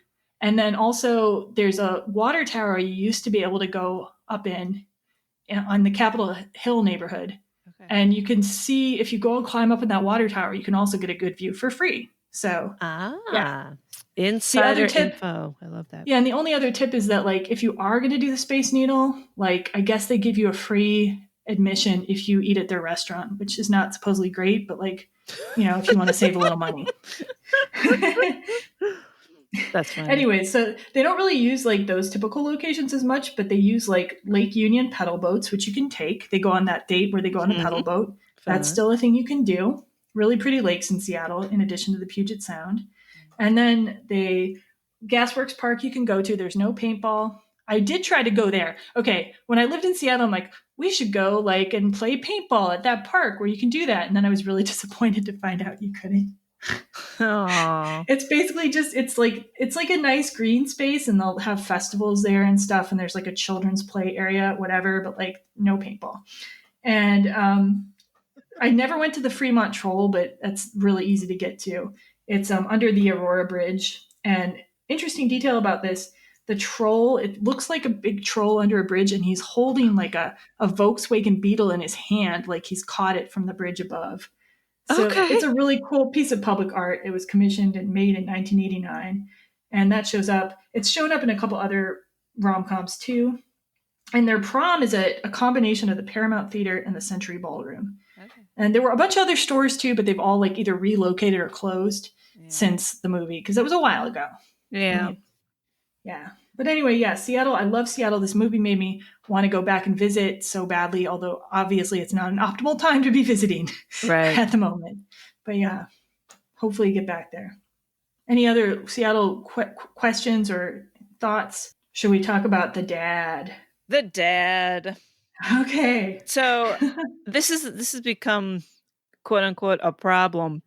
And then also there's a water tower you used to be able to go up in on the Capitol Hill neighborhood. Okay. And you can see, if you go and climb up in that water tower, you can also get a good view for free. So, yeah. Insider info. I love that. Yeah, and the only other tip is that, like, if you are going to do the Space Needle, like, I guess they give you a free admission if you eat at their restaurant, which is not supposedly great, but, like, if you want to save a little money. That's fine. Anyway, so they don't really use, like, those typical locations as much, but they use, like, Lake Union pedal boats, which you can take. They go on that date where they go on a pedal boat. That's still a thing you can do. Really pretty lakes in Seattle, in addition to the Puget Sound. And then the Gasworks Park you can go to. There's no paintball. I did try to go there. Okay, when I lived in Seattle, I'm like, we should go like and play paintball at that park where you can do that. And then I was really disappointed to find out you couldn't. Aww. It's basically just it's like a nice green space, and they'll have festivals there and stuff. And there's like a children's play area, whatever, but like no paintball. And I never went to the Fremont Troll, but that's really easy to get to. It's under the Aurora Bridge. And interesting detail about this, the troll, it looks like a big troll under a bridge, and he's holding like a Volkswagen Beetle in his hand, like he's caught it from the bridge above. So it's a really cool piece of public art. It was commissioned and made in 1989. And that shows up. It's shown up in a couple other rom-coms too. And their prom is a combination of the Paramount Theater and the Century Ballroom. Okay. And there were a bunch of other stores too, but they've all like either relocated or closed since the movie, because it was a while ago. Yeah. Yeah. But anyway, yeah, Seattle. I love Seattle. This movie made me want to go back and visit so badly, although obviously it's not an optimal time to be visiting at the moment. But yeah, hopefully get back there. Any other Seattle questions or thoughts? Should we talk about the dad? The dad. Okay. So this has become, quote unquote, a problem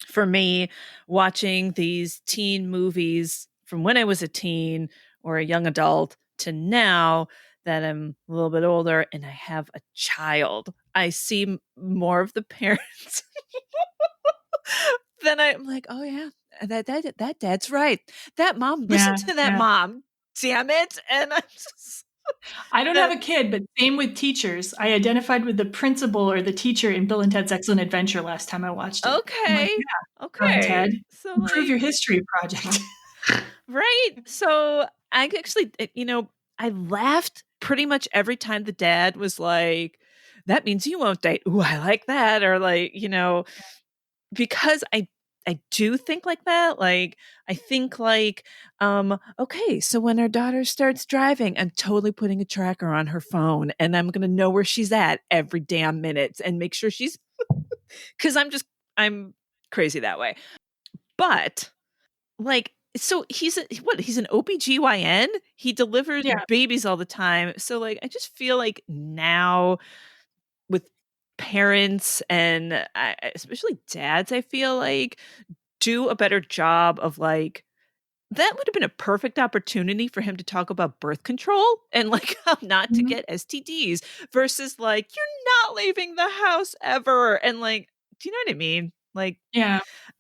for me, watching these teen movies from when I was a teen or a young adult to now that I'm a little bit older and I have a child. I see more of the parents. Then I'm like, oh yeah, that dad's right. That mom, listen to that mom. Damn it. And I'm just... I don't have a kid, but same with teachers. I identified with the principal or the teacher in Bill and Ted's Excellent Adventure last time I watched it. Okay. Like, okay. Ted, so improve your history project. Right. So I actually, I laughed pretty much every time the dad was like, that means you won't date. Ooh, I like that. Or like, because I do think like that. Like, I think like, okay, so when our daughter starts driving, I'm totally putting a tracker on her phone and I'm going to know where she's at every damn minute and make sure she's, cause I'm crazy that way. But like, so he's an OBGYN. He delivers babies all the time. So like, I just feel like now with parents and especially dads, I feel like do a better job of like, that would have been a perfect opportunity for him to talk about birth control and like how not to get STDs versus like, you're not leaving the house ever. And like, do you know what I mean? Like,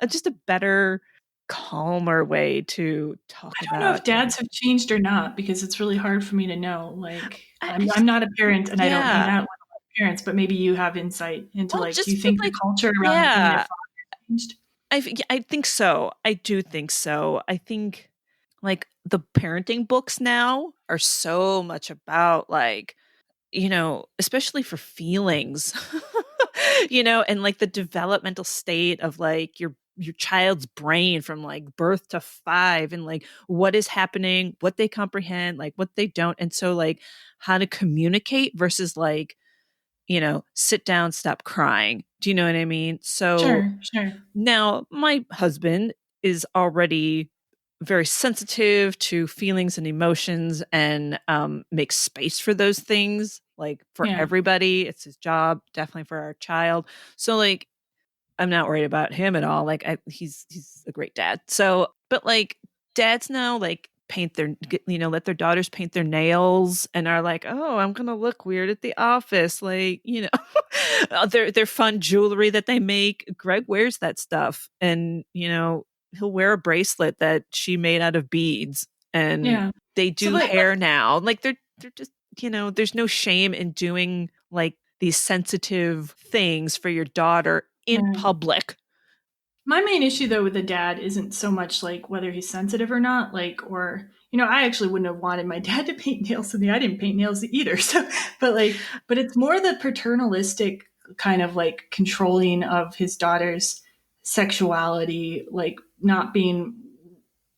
just a better, calmer way to talk about. I don't know if dads have changed or not, because it's really hard for me to know. Like, I'm not a parent and I don't hang out with parents, but maybe you have insight into like, do you think the culture around being a father changed? I think so. I do think so. I think like the parenting books now are so much about like, especially for feelings, and like the developmental state of like your child's brain from like birth to 5 and like what is happening, what they comprehend, like what they don't. And so like how to communicate versus like, sit down, stop crying. Do you know what I mean? So sure. Now my husband is already very sensitive to feelings and emotions and makes space for those things, like for everybody. It's his job, definitely for our child. So like, I'm not worried about him at all. Like he's a great dad. So, but like dads now like paint their, let their daughters paint their nails and are like, oh, I'm going to look weird at the office. Like, their fun jewelry that they make. Greg wears that stuff and, he'll wear a bracelet that she made out of beads and they do hair now. Like they're just, there's no shame in doing like these sensitive things for your daughter in public. My main issue though with the dad isn't so much like whether he's sensitive or not, like, or, I actually wouldn't have wanted my dad to paint nails to me. I didn't paint nails either. So, but it's more the paternalistic kind of like controlling of his daughter's sexuality, like not being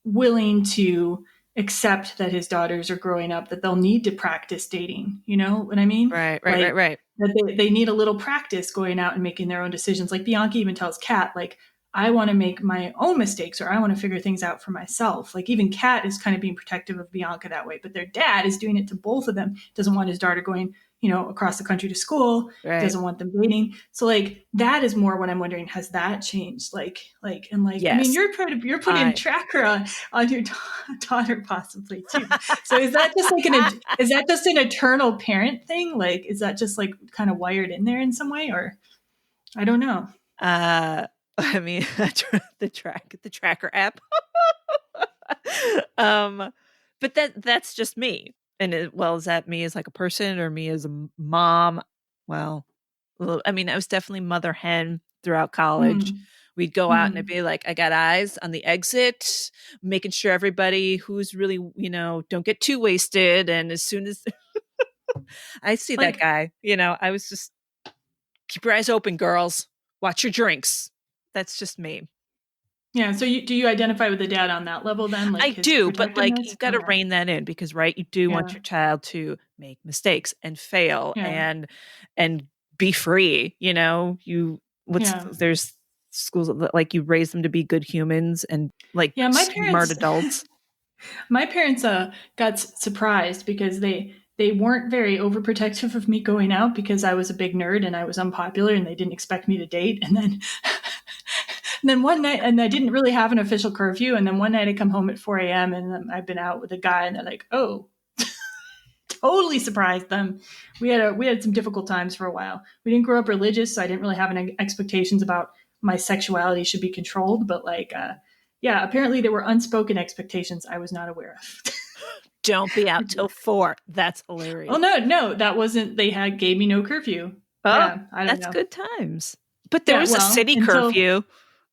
willing to accept that his daughters are growing up, that they'll need to practice dating. You know what I mean? Right. That they need a little practice going out and making their own decisions. Like Bianca even tells Kat, like, I want to make my own mistakes, or I want to figure things out for myself. Like even Kat is kind of being protective of Bianca that way, but their dad is doing it to both of them. Doesn't want his daughter going, across the country to school. Right. Doesn't want them dating. So like that is more what I'm wondering. Has that changed? Yes. I mean, you're putting a tracker on your daughter possibly too. So is that just an eternal parent thing? Like, is that just like kind of wired in there in some way, or I don't know. I mean, the tracker app. But that's just me. And is that me as like a person or me as a mom? Well, I mean, I was definitely mother hen throughout college. We'd go out and I'd be like, I got eyes on the exit, making sure everybody who's really, don't get too wasted. And as soon as I see that guy, I was just, keep your eyes open, girls. Watch your drinks. That's just me. Yeah. So do you identify with the dad on that level then? Like I do, but like you've got to rein that in because, right, you do want your child to make mistakes and fail and be free. There's schools that like you raise them to be good humans and like smart adults. My parents got surprised because they weren't very overprotective of me going out because I was a big nerd and I was unpopular and they didn't expect me to date. And then one night, and I didn't really have an official curfew. And then one night I come home at 4 a.m. and I've been out with a guy and they're like, oh, totally surprised them. We had some difficult times for a while. We didn't grow up religious, so I didn't really have any expectations about my sexuality should be controlled. But apparently there were unspoken expectations I was not aware of. Don't be out till 4. That's hilarious. Oh no, that wasn't. They gave me no curfew. Oh, yeah, I don't that's know. Good times. But there was a city curfew.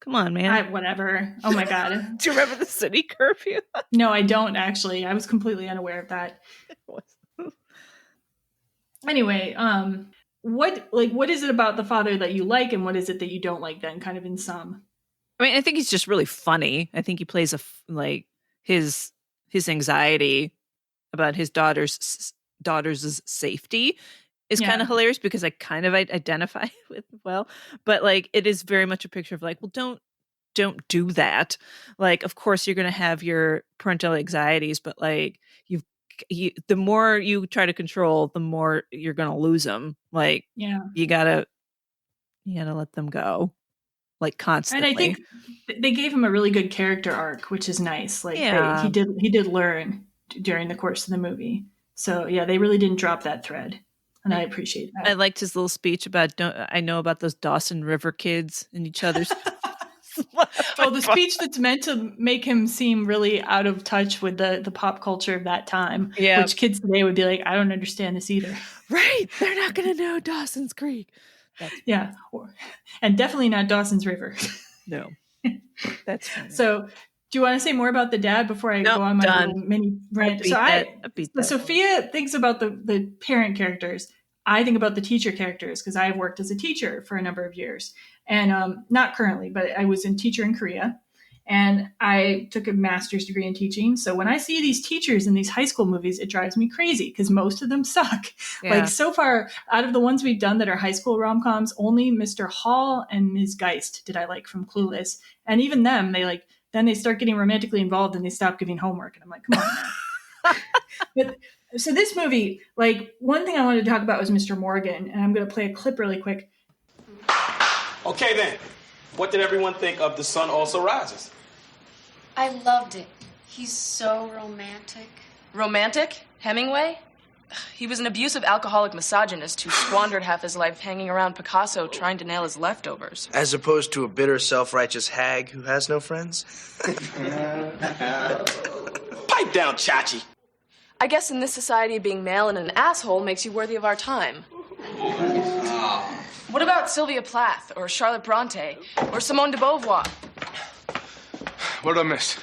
Come on, man. Whatever. Oh my God. Do you remember the city curfew? No, I don't actually. I was completely unaware of that. Anyway, what is it about the father that you like, and what is it that you don't like? Then, kind of in sum. I mean, I think he's just really funny. I think he plays his anxiety about his daughter's safety is kind of hilarious because I kind of identify with but like it is very much a picture of like, well, don't do that. Like, of course you're going to have your parental anxieties, but like the more you try to control, the more you're going to lose them. Like, you gotta let them go, like constantly. And I think they gave him a really good character arc, which is nice. Like he did learn during the course of the movie. So yeah, they really didn't drop that thread. And I appreciate that. I liked his little speech about, I know about those Dawson River kids and each other's. The speech that's meant to make him seem really out of touch with the pop culture of that time. Yeah. Which kids today would be like, I don't understand this either. Right. They're not going to know Dawson's Creek. Yeah. And definitely not Dawson's River. No. That's funny. So do you want to say more about the dad before I go on my little mini rant? So Sophia thinks about the parent characters. I think about the teacher characters because I have worked as a teacher for a number of years. And not currently, but I was a teacher in Korea. And I took a master's degree in teaching. So when I see these teachers in these high school movies, it drives me crazy because most of them suck. Yeah. Like so far, out of the ones we've done that are high school rom-coms, only Mr. Hall and Ms. Geist did I like from Clueless. And even them, then they start getting romantically involved and they stop giving homework. And I'm like, come on, man. So this movie, like one thing I wanted to talk about was Mr. Morgan. And I'm going to play a clip really quick. Okay then, what did everyone think of The Sun Also Rises? I loved it. He's so romantic. Romantic? Hemingway? He was an abusive alcoholic misogynist who squandered half his life hanging around Picasso trying to nail his leftovers. As opposed to a bitter, self-righteous hag who has no friends? Pipe down, Chachi. I guess in this society, being male and an asshole makes you worthy of our time. What about Sylvia Plath, or Charlotte Bronte, or Simone de Beauvoir? What did I miss?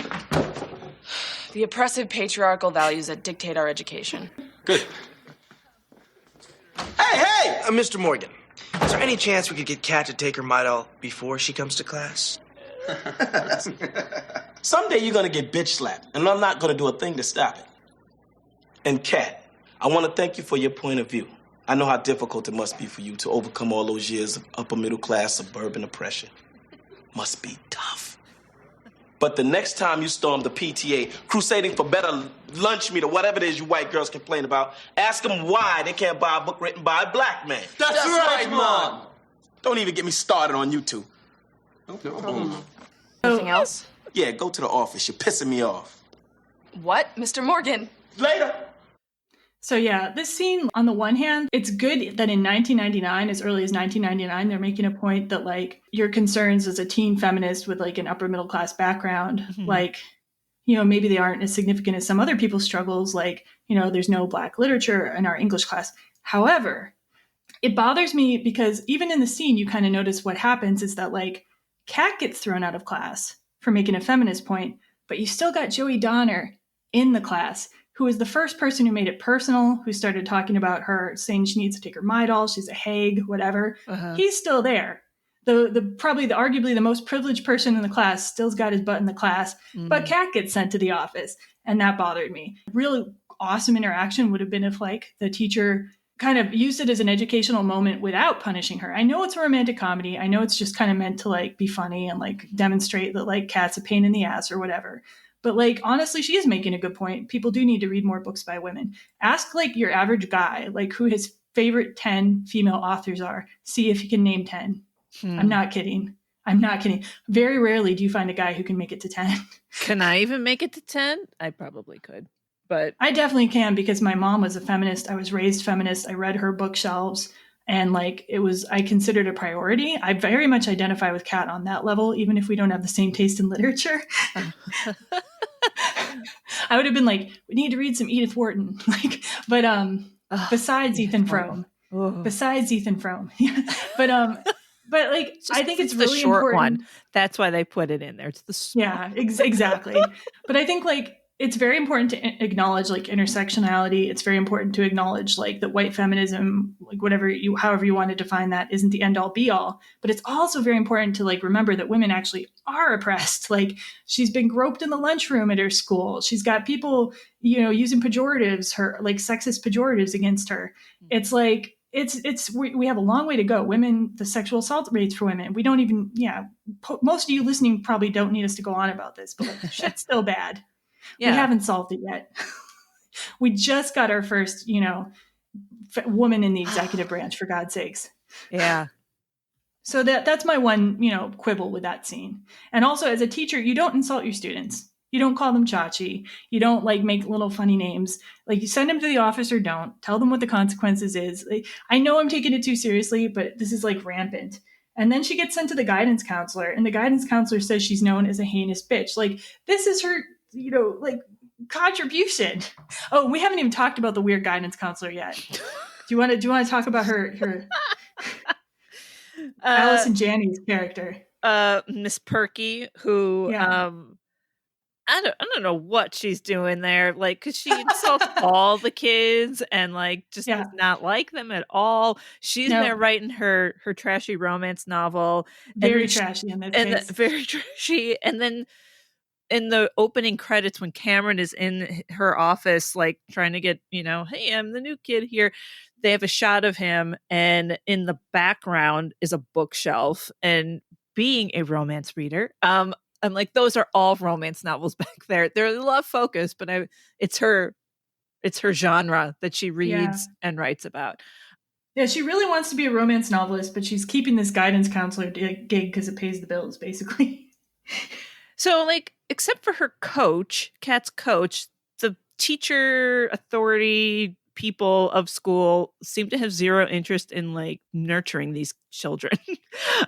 The oppressive patriarchal values that dictate our education. Good. Hey! Mr. Morgan, is there any chance we could get Kat to take her Midol before she comes to class? Someday you're gonna get bitch slapped, and I'm not gonna do a thing to stop it. And Kat, I want to thank you for your point of view. I know how difficult it must be for you to overcome all those years of upper middle class suburban oppression. must be tough. But the next time you storm the PTA, crusading for better lunch meat or whatever it is you white girls complain about, ask them why they can't buy a book written by a black man. That's right, Mom. Don't even get me started on you two. No problem. Anything else? Yeah, go to the office. You're pissing me off. What? Mr. Morgan? Later. So yeah, this scene, on the one hand, it's good that in 1999, as early as 1999, they're making a point that, like, your concerns as a teen feminist with, like, an upper middle class background, like, you know, maybe they aren't as significant as some other people's struggles, like, you know, there's no black literature in our English class. However, it bothers me because even in the scene, you kind of notice what happens is that, like, Kat gets thrown out of class for making a feminist point, but you still got Joey Donner in the class, who was the first person who made it personal, who started talking about her, saying she needs to take her Midol, she's a hag, whatever. He's still there. Arguably the most privileged person in the class still's got his butt in the class, but Kat gets sent to the office, and that bothered me. Really awesome interaction would have been if, like, the teacher kind of used it as an educational moment without punishing her. I know it's a romantic comedy. I know it's just kind of meant to, like, be funny and, like, demonstrate that, like, Kat's a pain in the ass or whatever. But, like, honestly, she is making a good point. People do need to read more books by women. Ask, like, your average guy, like, who his favorite 10 female authors are. See if you can name 10. I'm not kidding. Very rarely do you find a guy who can make it to 10. Can I even make it to 10? I probably could. But I definitely can, because my mom was a feminist. I was raised feminist. I read her bookshelves. And, like, I considered a priority. I very much identify with Kat on that level, even if we don't have the same taste in literature. I would have been like, we need to read some Edith Wharton. Besides Ethan Frome. But like, I think it's really the short important. one. That's why they put it in there. It's the small. Exactly. But I think, like, it's very important to acknowledge, like, intersectionality. It's very important to acknowledge, like, that white feminism, like, however you want to define that, isn't the end all be all. But it's also very important to, like, remember that women actually are oppressed. Like, she's been groped in the lunchroom at her school. She's got people, you know, using pejoratives, her, like, sexist pejoratives against her. It's like, we have a long way to go. Women, the sexual assault rates for women, we don't even, most of you listening probably don't need us to go on about this, but, like, shit's still bad. Yeah. We haven't solved it yet. We just got our first, you know, woman in the executive branch, for God's sakes. Yeah. So that's my one, you know, quibble with that scene. And also, as a teacher, you don't insult your students. You don't call them Chachi. You don't, like, make little funny names. Like, you send them to the office or don't. Tell them what the consequences is. Like, I know I'm taking it too seriously, but this is, like, rampant. And then she gets sent to the guidance counselor, and the guidance counselor says she's known as a heinous bitch. Like, this is her, you know, like, contribution. Oh, we haven't even talked about the weird guidance counselor yet. Do you want to talk about her Alice and Janney's character? Miss Perky, who I don't know what she's doing there, like, because she insults all the kids and, like, just does not like them at all. She's there writing her trashy romance novel, very trashy in this case. Very trashy, and then in the opening credits, when Cameron is in her office, like, trying to get, you know, hey, I'm the new kid here, they have a shot of him, and in the background is a bookshelf. And being a romance reader, I'm like, those are all romance novels back there. They're a lot of focus, but it's her genre that she reads and writes about. Yeah, she really wants to be a romance novelist, but she's keeping this guidance counselor gig because it pays the bills, basically. So, like, except for her coach, Kat's coach, the teacher authority people of school seem to have zero interest in, like, nurturing these children.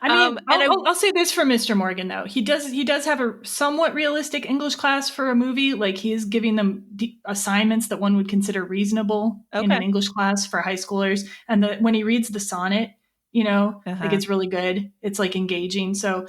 I mean, I'll say this for Mr. Morgan, though. He does have a somewhat realistic English class for a movie. Like, he is giving them assignments that one would consider reasonable in an English class for high schoolers. And when he reads the sonnet, you know, like, it's really good. It's, like, engaging. So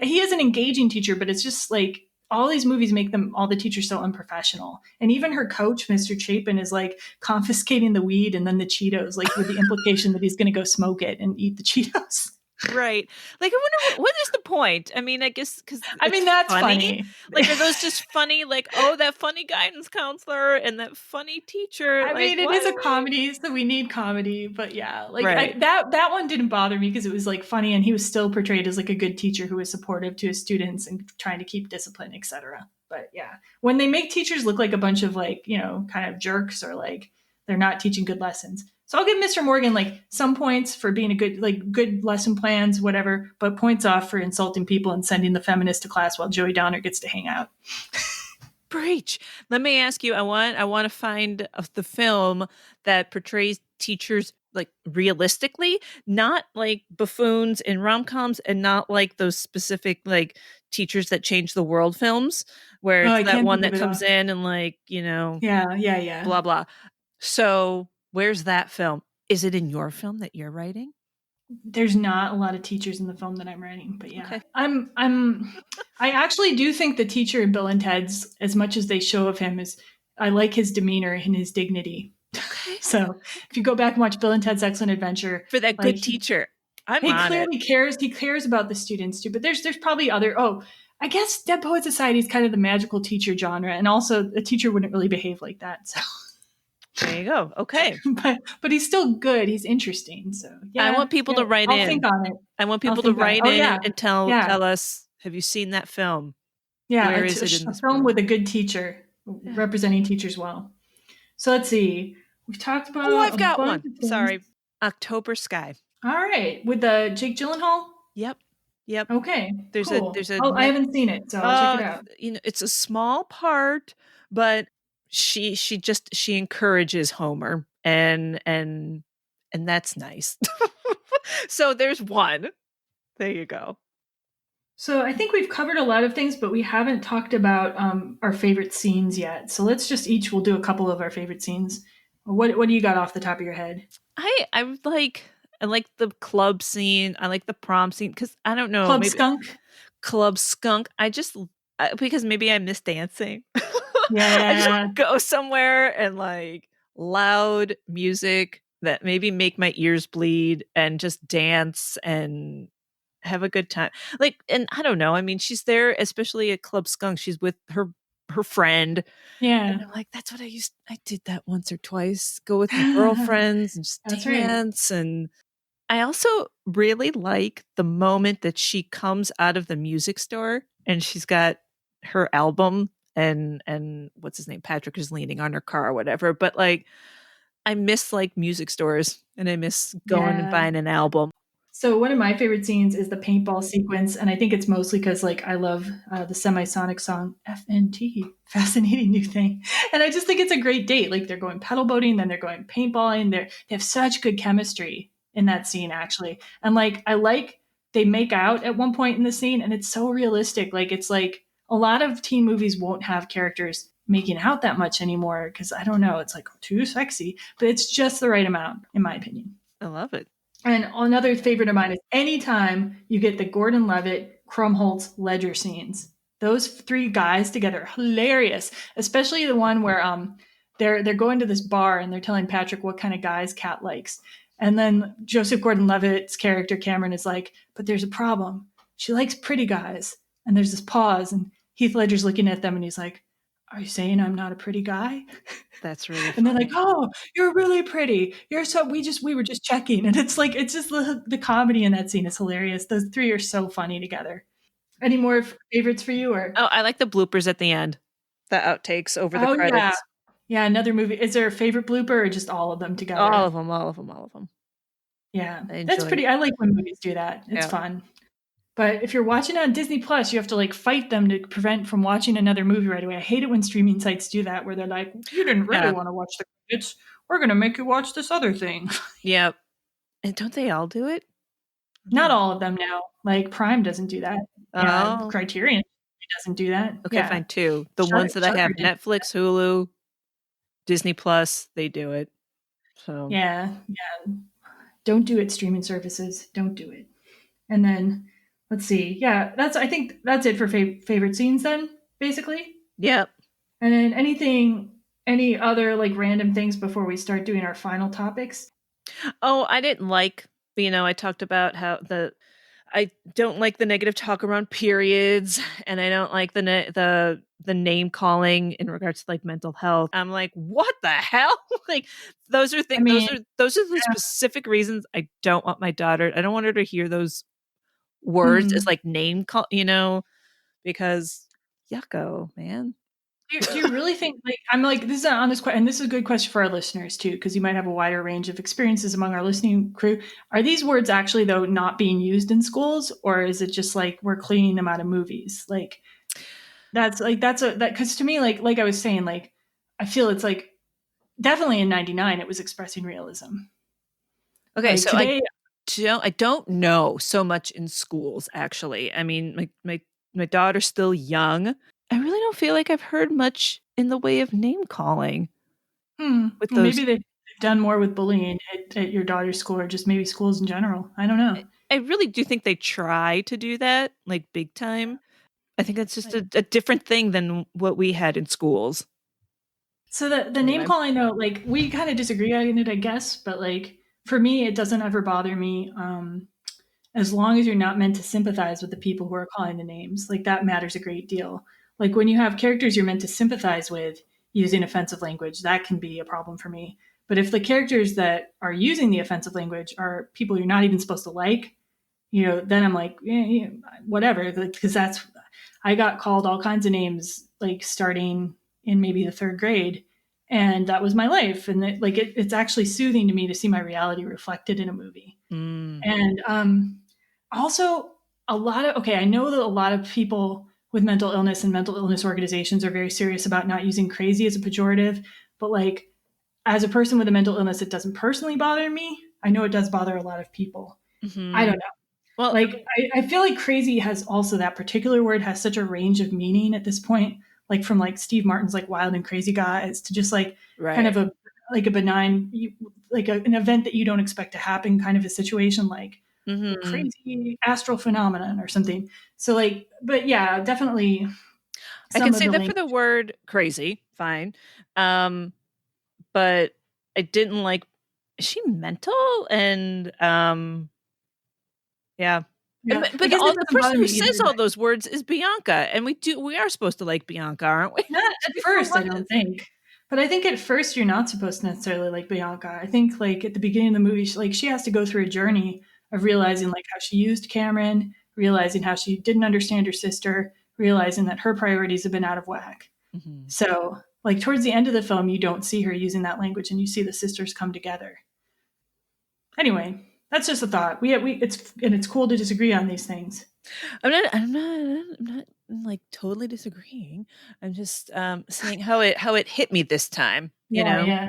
he is an engaging teacher, but it's just, like, all these movies make all the teachers so unprofessional. And even her coach, Mr. Chapin, is, like, confiscating the weed and then the Cheetos, like, with the implication that he's going to go smoke it and eat the Cheetos. Right. Like, I wonder what is the point? I mean, I guess because that's funny. Like, are those just funny? Like, oh, that funny guidance counselor and that funny teacher. I Like, mean, it is a comedy, so we need comedy. But yeah, like right. that one didn't bother me because it was like funny, and he was still portrayed as like a good teacher who was supportive to his students and trying to keep discipline, etc. But yeah, when they make teachers look like a bunch of like, you know, kind of jerks, or like they're not teaching good lessons. So I'll give Mr. Morgan like some points for being a good lesson plans, whatever, but points off for insulting people and sending the feminist to class while Joey Downer gets to hang out. Preach. Let me ask you, I want to find the film that portrays teachers like realistically, not like buffoons in rom-coms, and not like those specific like teachers that change the world films where it's that one that comes in and like, you know, yeah, blah blah. So where's that film? Is it in your film that you're writing? There's not a lot of teachers in the film that I'm writing, but yeah, okay. I actually do think the teacher in Bill and Ted's, as much as they show of him, is I like his demeanor and his dignity. Okay. So if you go back and watch Bill and Ted's Excellent Adventure, for that good teacher, he clearly cares. He cares about the students too. But there's probably other. Oh, I guess Dead Poet Society is kind of the magical teacher genre, and also a teacher wouldn't really behave like that. So. There you go. Okay. but he's still good. He's interesting. So yeah, I want people to write in. I'll think on it. I want people to write in and tell us, have you seen that film? Yeah. Where is it in this film with a good teacher representing teachers well. So let's see. We've talked about. Oh, I've got one. Sorry. October Sky. All right. With the Jake Gyllenhaal? Yep. Okay. There's cool. a I haven't seen it, so I'll check it out. You know, it's a small part, but she encourages Homer and that's nice. So there's one. There you go. So I think we've covered a lot of things, but we haven't talked about our favorite scenes yet. So let's just we'll do a couple of our favorite scenes. What do you got off the top of your head? I like the club scene. I like the prom scene because I don't know. Club skunk. I just because maybe I miss dancing. Yeah. I just want to go somewhere and like loud music that maybe make my ears bleed and just dance and have a good time. Like, and I don't know. I mean, she's there, especially at Club Skunk. She's with her friend. Yeah. And I'm like, that's what I did that once or twice. Go with my girlfriends and just dance. Right. And I also really like the moment that she comes out of the music store and she's got her album and what's his name? Patrick is leaning on her car or whatever. But like, I miss like music stores and I miss going and buying an album. So one of my favorite scenes is the paintball sequence. And I think it's mostly because like I love the Semisonic song FNT, Fascinating New Thing. And I just think it's a great date. Like they're going pedal boating, then they're going paintballing. They have such good chemistry in that scene, actually. And like, they make out at one point in the scene and it's so realistic. Like it's like a lot of teen movies won't have characters making out that much anymore because I don't know, it's like too sexy, but it's just the right amount, in my opinion. I love it. And another favorite of mine is anytime you get the Gordon Levitt, Krumholtz, Ledger scenes. Those three guys together, hilarious. Especially the one where they're going to this bar and they're telling Patrick what kind of guys Kat likes. And then Joseph Gordon-Levitt's character Cameron is like, but there's a problem. She likes pretty guys. And there's this pause and Heath Ledger's looking at them and he's like, are you saying I'm not a pretty guy? That's really funny. And they're like, oh, you're really pretty. You're so, we were just checking. And it's like, it's just the comedy in that scene is hilarious. Those three are so funny together. Any more favorites for you? Or? Oh, I like the bloopers at the end. The outtakes over the credits. Yeah, another movie. Is there a favorite blooper or just all of them together? All of them. Yeah, that's pretty. I like when movies do that. It's fun. But if you're watching on Disney Plus, you have to like fight them to prevent from watching another movie right away. I hate it when streaming sites do that, where they're like, "You didn't really want to watch the credits. We're going to make you watch this other thing." Yep. And don't they all do it? Not all of them now. Like Prime doesn't do that. Yeah, Criterion doesn't do that. Okay, fine too. The ones that I have, Netflix, Hulu, Disney Plus, they do it. So yeah. Don't do it, streaming services. Don't do it. And then let's see. Yeah, I think that's it for favorite scenes then, basically. Yep. And then any other like random things before we start doing our final topics? Oh, I didn't like I talked about how I don't like the negative talk around periods, and I don't like the name calling in regards to like mental health. I'm like, what the hell? Like those are things. Those are the specific reasons I don't want my daughter. I don't want her to hear those words as like name call. Because yucko, man. Do you really think, like, I'm like, this is an honest question, and this is a good question for our listeners too, because you might have a wider range of experiences among our listening crew. Are these words actually, though, not being used in schools, or is it just like we're cleaning them out of movies? Like, because to me, like I was saying, like, I feel it's like definitely in '99 it was expressing realism. Okay, like, so today, I don't know so much in schools, actually. I mean, my daughter's still young. I really don't feel like I've heard much in the way of name calling. With well, maybe they've done more with bullying at your daughter's school, or just maybe schools in general. I don't know. I really do think they try to do that, like big time. I think that's just a different thing than what we had in schools. So the name calling, though, like, we kind of disagree on it, I guess, but like for me, it doesn't ever bother me. As long as you're not meant to sympathize with the people who are calling the names, like that matters a great deal. Like when you have characters you're meant to sympathize with using offensive language, that can be a problem for me. But if the characters that are using the offensive language are people you're not even supposed to like, then I'm like, yeah, whatever, because I got called all kinds of names, like starting in maybe the third grade, and that was my life. And it's actually soothing to me to see my reality reflected in a movie. And also I know that a lot of people with mental illness and mental illness organizations are very serious about not using crazy as a pejorative, but like as a person with a mental illness, it doesn't personally bother me. I know it does bother a lot of people. I don't know. Well, like I feel like crazy has also, that particular word has such a range of meaning at this point, like from like Steve Martin's like wild and crazy guys to just like kind of a benign, an event that you don't expect to happen kind of a situation, like crazy astral phenomenon or something. So like, but yeah, definitely. I can say that for the word crazy, fine. But I didn't like, is she mental? And yeah. But the person who says all those words is Bianca, and we are supposed to like Bianca, aren't we? Not at first, I don't think. But I think at first you're not supposed to necessarily like Bianca. I think like at the beginning of the movie, she has to go through a journey of realizing like how she used Cameron, realizing how she didn't understand her sister, realizing that her priorities have been out of whack. So like towards the end of the film, you don't see her using that language, and you see the sisters come together. Anyway, that's just a thought. It's cool to disagree on these things. I'm not like totally disagreeing. I'm just saying how it hit me this time. Yeah.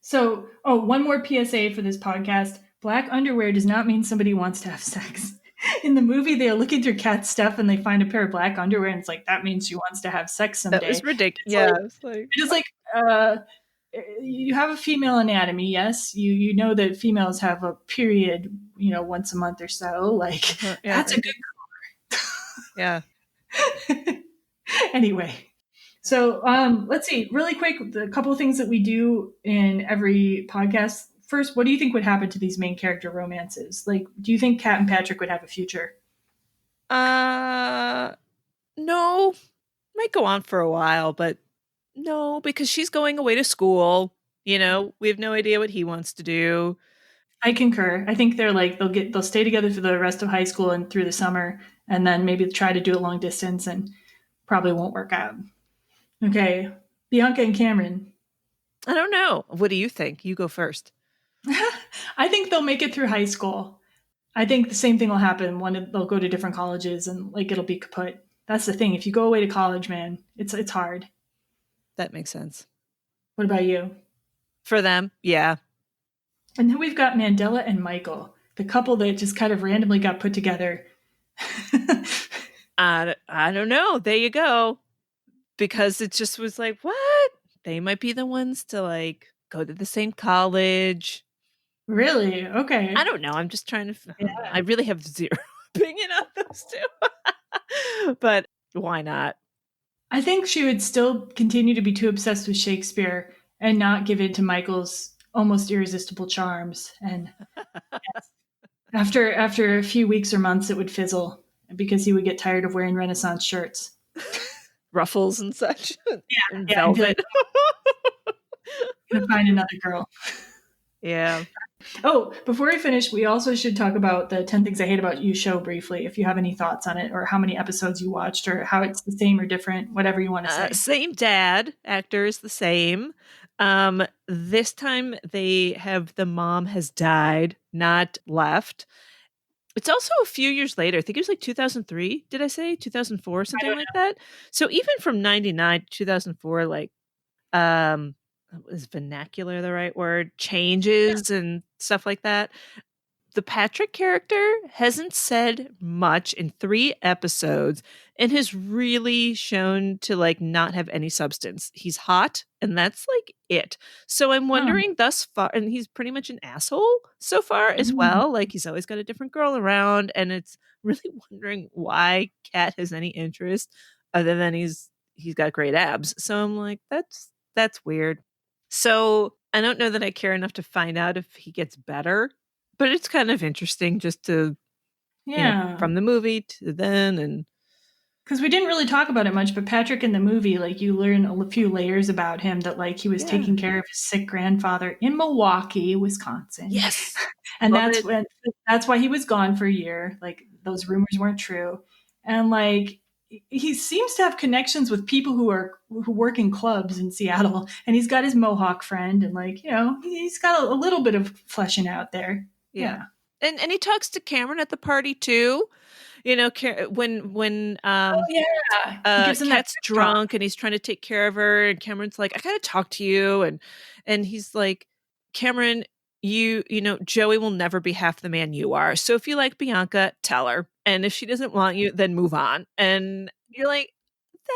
So, one more PSA for this podcast. Black underwear does not mean somebody wants to have sex. In the movie, they're looking through Kat's stuff and they find a pair of black underwear, and it's like, that means she wants to have sex someday. That was ridiculous. It's like you have a female anatomy, yes. You know that females have a period, once a month or so. Like, that's a good color. Yeah. Anyway. So let's see, really quick, a couple of things that we do in every podcast. First, what do you think would happen to these main character romances? Like, do you think Kat and Patrick would have a future? No. Might go on for a while, but no, because she's going away to school. We have no idea what he wants to do. I concur. I think they're like, they'll stay together for the rest of high school and through the summer, and then maybe try to do it long distance, and probably won't work out. Okay, Bianca and Cameron. I don't know. What do you think? You go first. I think they'll make it through high school. I think the same thing will happen when they'll go to different colleges, and like it'll be kaput. That's the thing. If you go away to college, man, it's hard. That makes sense. What about you? For them, yeah. And then we've got Mandela and Michael, the couple that just kind of randomly got put together. I don't know. There you go. Because it just was like, what? They might be the ones to like go to the same college. Really? Okay. I don't know. I'm just trying to. I really have zero opinion on those two. But why not? I think she would still continue to be too obsessed with Shakespeare and not give in to Michael's almost irresistible charms. And after a few weeks or months, it would fizzle because he would get tired of wearing Renaissance shirts, ruffles and such, and and be velvet. like, "Gonna find another girl." Yeah. Oh, before we finish, we also should talk about the 10 Things I Hate About You show briefly, if you have any thoughts on it, or how many episodes you watched, or how it's the same or different, whatever you want to say. Same dad, actor is the same. This time they have the mom has died, not left. It's also a few years later. I think it was like 2003. Did I say 2004, something like that? So even from 99 to 2004, like, is vernacular the right word? Changes and stuff like that. The Patrick character hasn't said much in 3 episodes and has really shown to like not have any substance. He's hot and that's like it. So I'm wondering thus far, and he's pretty much an asshole so far as well. Like he's always got a different girl around, and it's really wondering why Kat has any interest other than he's got great abs. So I'm like, that's weird. So I don't know that I care enough to find out if he gets better, but it's kind of interesting just to, from the movie to then. And because we didn't really talk about it much, but Patrick in the movie, like you learn a few layers about him, that like he was taking care of his sick grandfather in Milwaukee, Wisconsin. Yes. And that's why he was gone for a year. Like those rumors weren't true. And like he seems to have connections with people who work in clubs in Seattle, and he's got his Mohawk friend, and like, he's got a little bit of fleshing out there. Yeah. And he talks to Cameron at the party too. When Kat's drunk and he's trying to take care of her, and Cameron's like, I gotta talk to you, and he's like, Cameron, you know Joey will never be half the man you are, so if you like Bianca, tell her, and if she doesn't want you, then move on. And you're like, that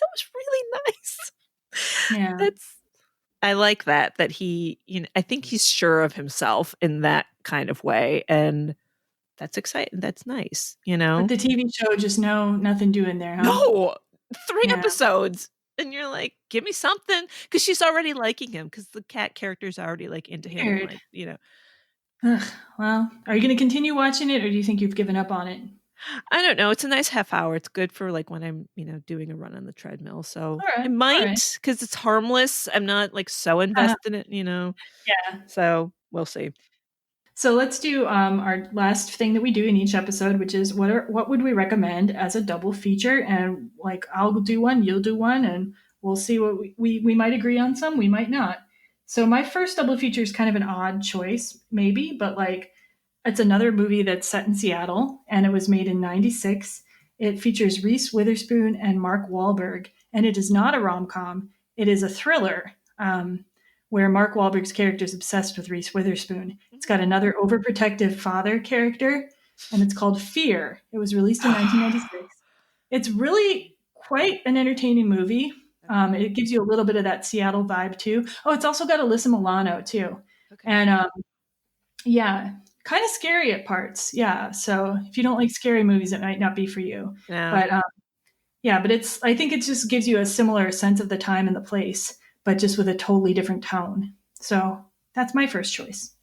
was really nice. I like that he, I think he's sure of himself in that kind of way, and that's exciting. That's nice, But the TV show, just nothing doing there, huh? No, 3 episodes, and you're like, give me something, because she's already liking him, because the Cat character's already like into him. Like, Ugh, well, are you going to continue watching it, or do you think you've given up on it? I don't know. It's a nice half hour. It's good for like when I'm, doing a run on the treadmill. So right, I might, because it's harmless. I'm not like so invested in it, Yeah. So we'll see. So let's do our last thing that we do in each episode, which is what would we recommend as a double feature? And like, I'll do one, you'll do one, and we'll see what we might agree on some, we might not. So my first double feature is kind of an odd choice, maybe, but like, it's another movie that's set in Seattle, and it was made in '96. It features Reese Witherspoon and Mark Wahlberg, and it is not a rom-com. It is a thriller, where Mark Wahlberg's character is obsessed with Reese Witherspoon. It's got another overprotective father character, and it's called Fear. It was released in 1996. It's really quite an entertaining movie. It gives you a little bit of that Seattle vibe, too. Oh, it's also got Alyssa Milano, too. Okay. And kind of scary at parts. Yeah. So if you don't like scary movies, it might not be for you. Yeah. But I think it just gives you a similar sense of the time and the place, but just with a totally different tone. So that's my first choice.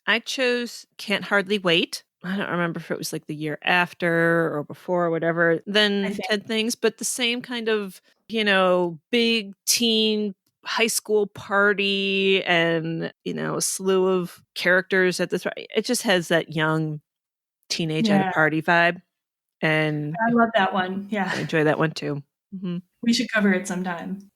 I chose Can't Hardly Wait. I don't remember if it was like the year after or before or whatever, then 10 Things, but the same kind of, big teen high school party and, a slew of characters at this. It just has that young teenage at a party vibe. And I love that one. Yeah. I enjoy that one too. Mm-hmm. We should cover it sometime.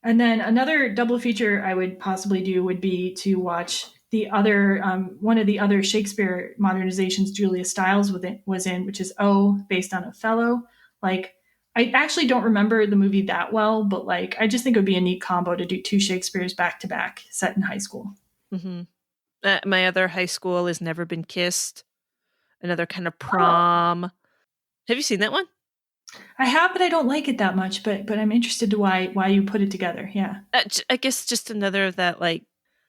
And then another double feature I would possibly do would be to watch the other one of the other Shakespeare modernizations Julia Stiles was in, which is based on Othello. Like, I actually don't remember the movie that well, but like, I just think it would be a neat combo to do 2 Shakespeares back to back set in high school. Mm-hmm. My other high school is Never Been Kissed. Another kind of prom. Have you seen that one? I have, but I don't like it that much. But I'm interested to why you put it together. Yeah, I guess just another of that, like,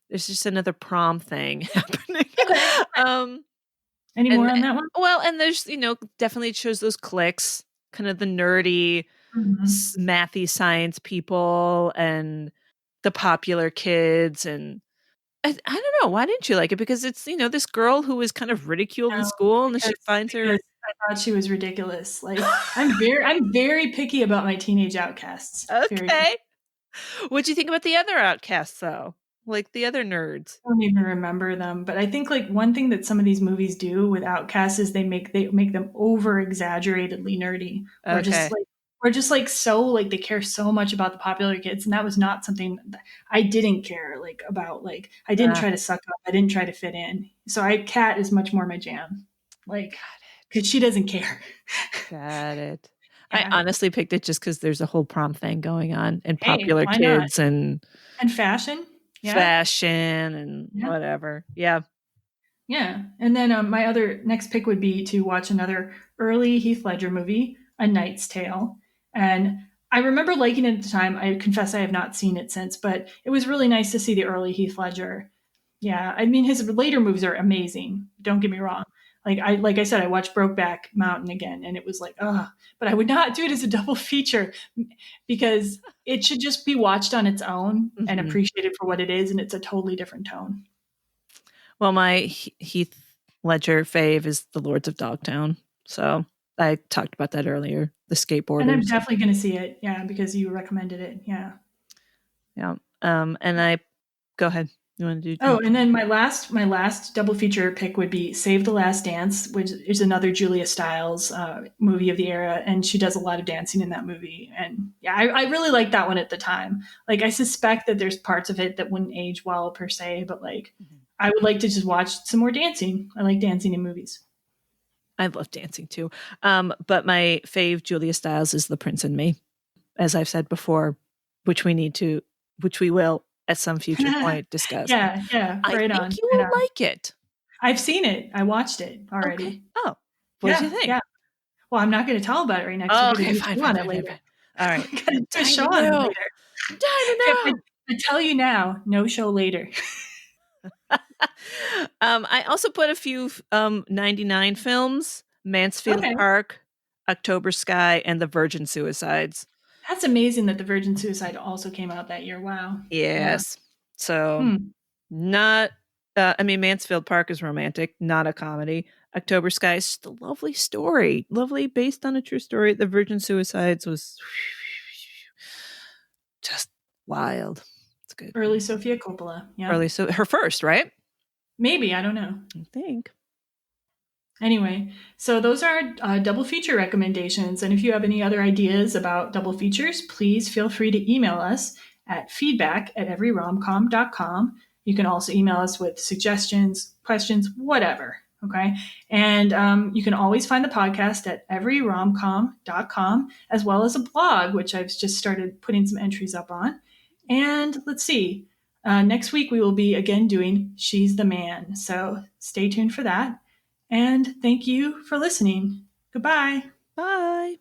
there's just another prom thing happening. Okay. Any more on that one? Well, and there's definitely it shows those cliques, kind of the nerdy, mathy science people and the popular kids, and I don't know. Why didn't you like it? Because it's, this girl who was kind of ridiculed in No, school, and she finds her. because I thought she was ridiculous. Like I'm very picky about my teenage outcasts. Very picky. Okay. What'd you think about the other outcasts, though? Like the other nerds? I don't even remember them, but I think like one thing that some of these movies do with outcasts is they make them over exaggeratedly nerdy, or Okay. just like so like they care so much about the popular kids, and that was not something that I didn't care like about. Like I didn't try to suck up, I didn't try to fit in. So Kat is much more my jam, like because she doesn't care. Got it. Yeah. I honestly picked it just because there's a whole prom thing going on, and Hey, popular why not? kids and Fashion. Yeah. fashion and whatever. Yeah. Yeah. And then my other next pick would be to watch another early Heath Ledger movie, A Knight's Tale. And I remember liking it at the time. I confess I have not seen it since, but it was really nice to see the early Heath Ledger. Yeah. I mean, his later movies are amazing. Don't get me wrong. Like I said, I watched Brokeback Mountain again, and it was like, but I would not do it as a double feature because it should just be watched on its own and appreciated for what it is, and it's a totally different tone. Well, my Heath Ledger fave is The Lords of Dogtown. So I talked about that earlier. The skateboarders. And I'm definitely going to see it. Yeah, because you recommended it. Yeah. Yeah. And go ahead. You want to do? Oh, and then my last double feature pick would be Save the Last Dance, which is another Julia Stiles movie of the era, and she does a lot of dancing in that movie. And yeah, I really liked that one at the time. Like, I suspect that there's parts of it that wouldn't age well per se, but like, I would like to just watch some more dancing. I like dancing in movies. I love dancing too. But my fave Julia Stiles is The Prince and Me, as I've said before, which we will at some future point discuss. Yeah, I think you will like it. I've seen it. I watched it already. Okay. Oh, what did you think? Yeah. Well, I'm not going to tell about it right now. Oh, okay, fine. All right. Time to show on know. later. Time to know. I tell you now, no show later. I also put a few 99 films: Mansfield Park, October Sky, and The Virgin Suicides. That's amazing that The Virgin Suicide also came out that year. Wow. Yes. Yeah. So not, Mansfield Park is romantic, not a comedy. October Sky is just a lovely story, lovely based on a true story. The Virgin Suicides was just wild. It's good. Early Sophia Coppola. Yeah. Her first, right? Maybe. I don't know. I think. Anyway, so those are double feature recommendations. And if you have any other ideas about double features, please feel free to email us at feedback@everyromcom.com. You can also email us with suggestions, questions, whatever. Okay. And you can always find the podcast at everyromcom.com, as well as a blog, which I've just started putting some entries up on. And let's see. Next week, we will be again doing She's the Man. So stay tuned for that. And thank you for listening. Goodbye. Bye.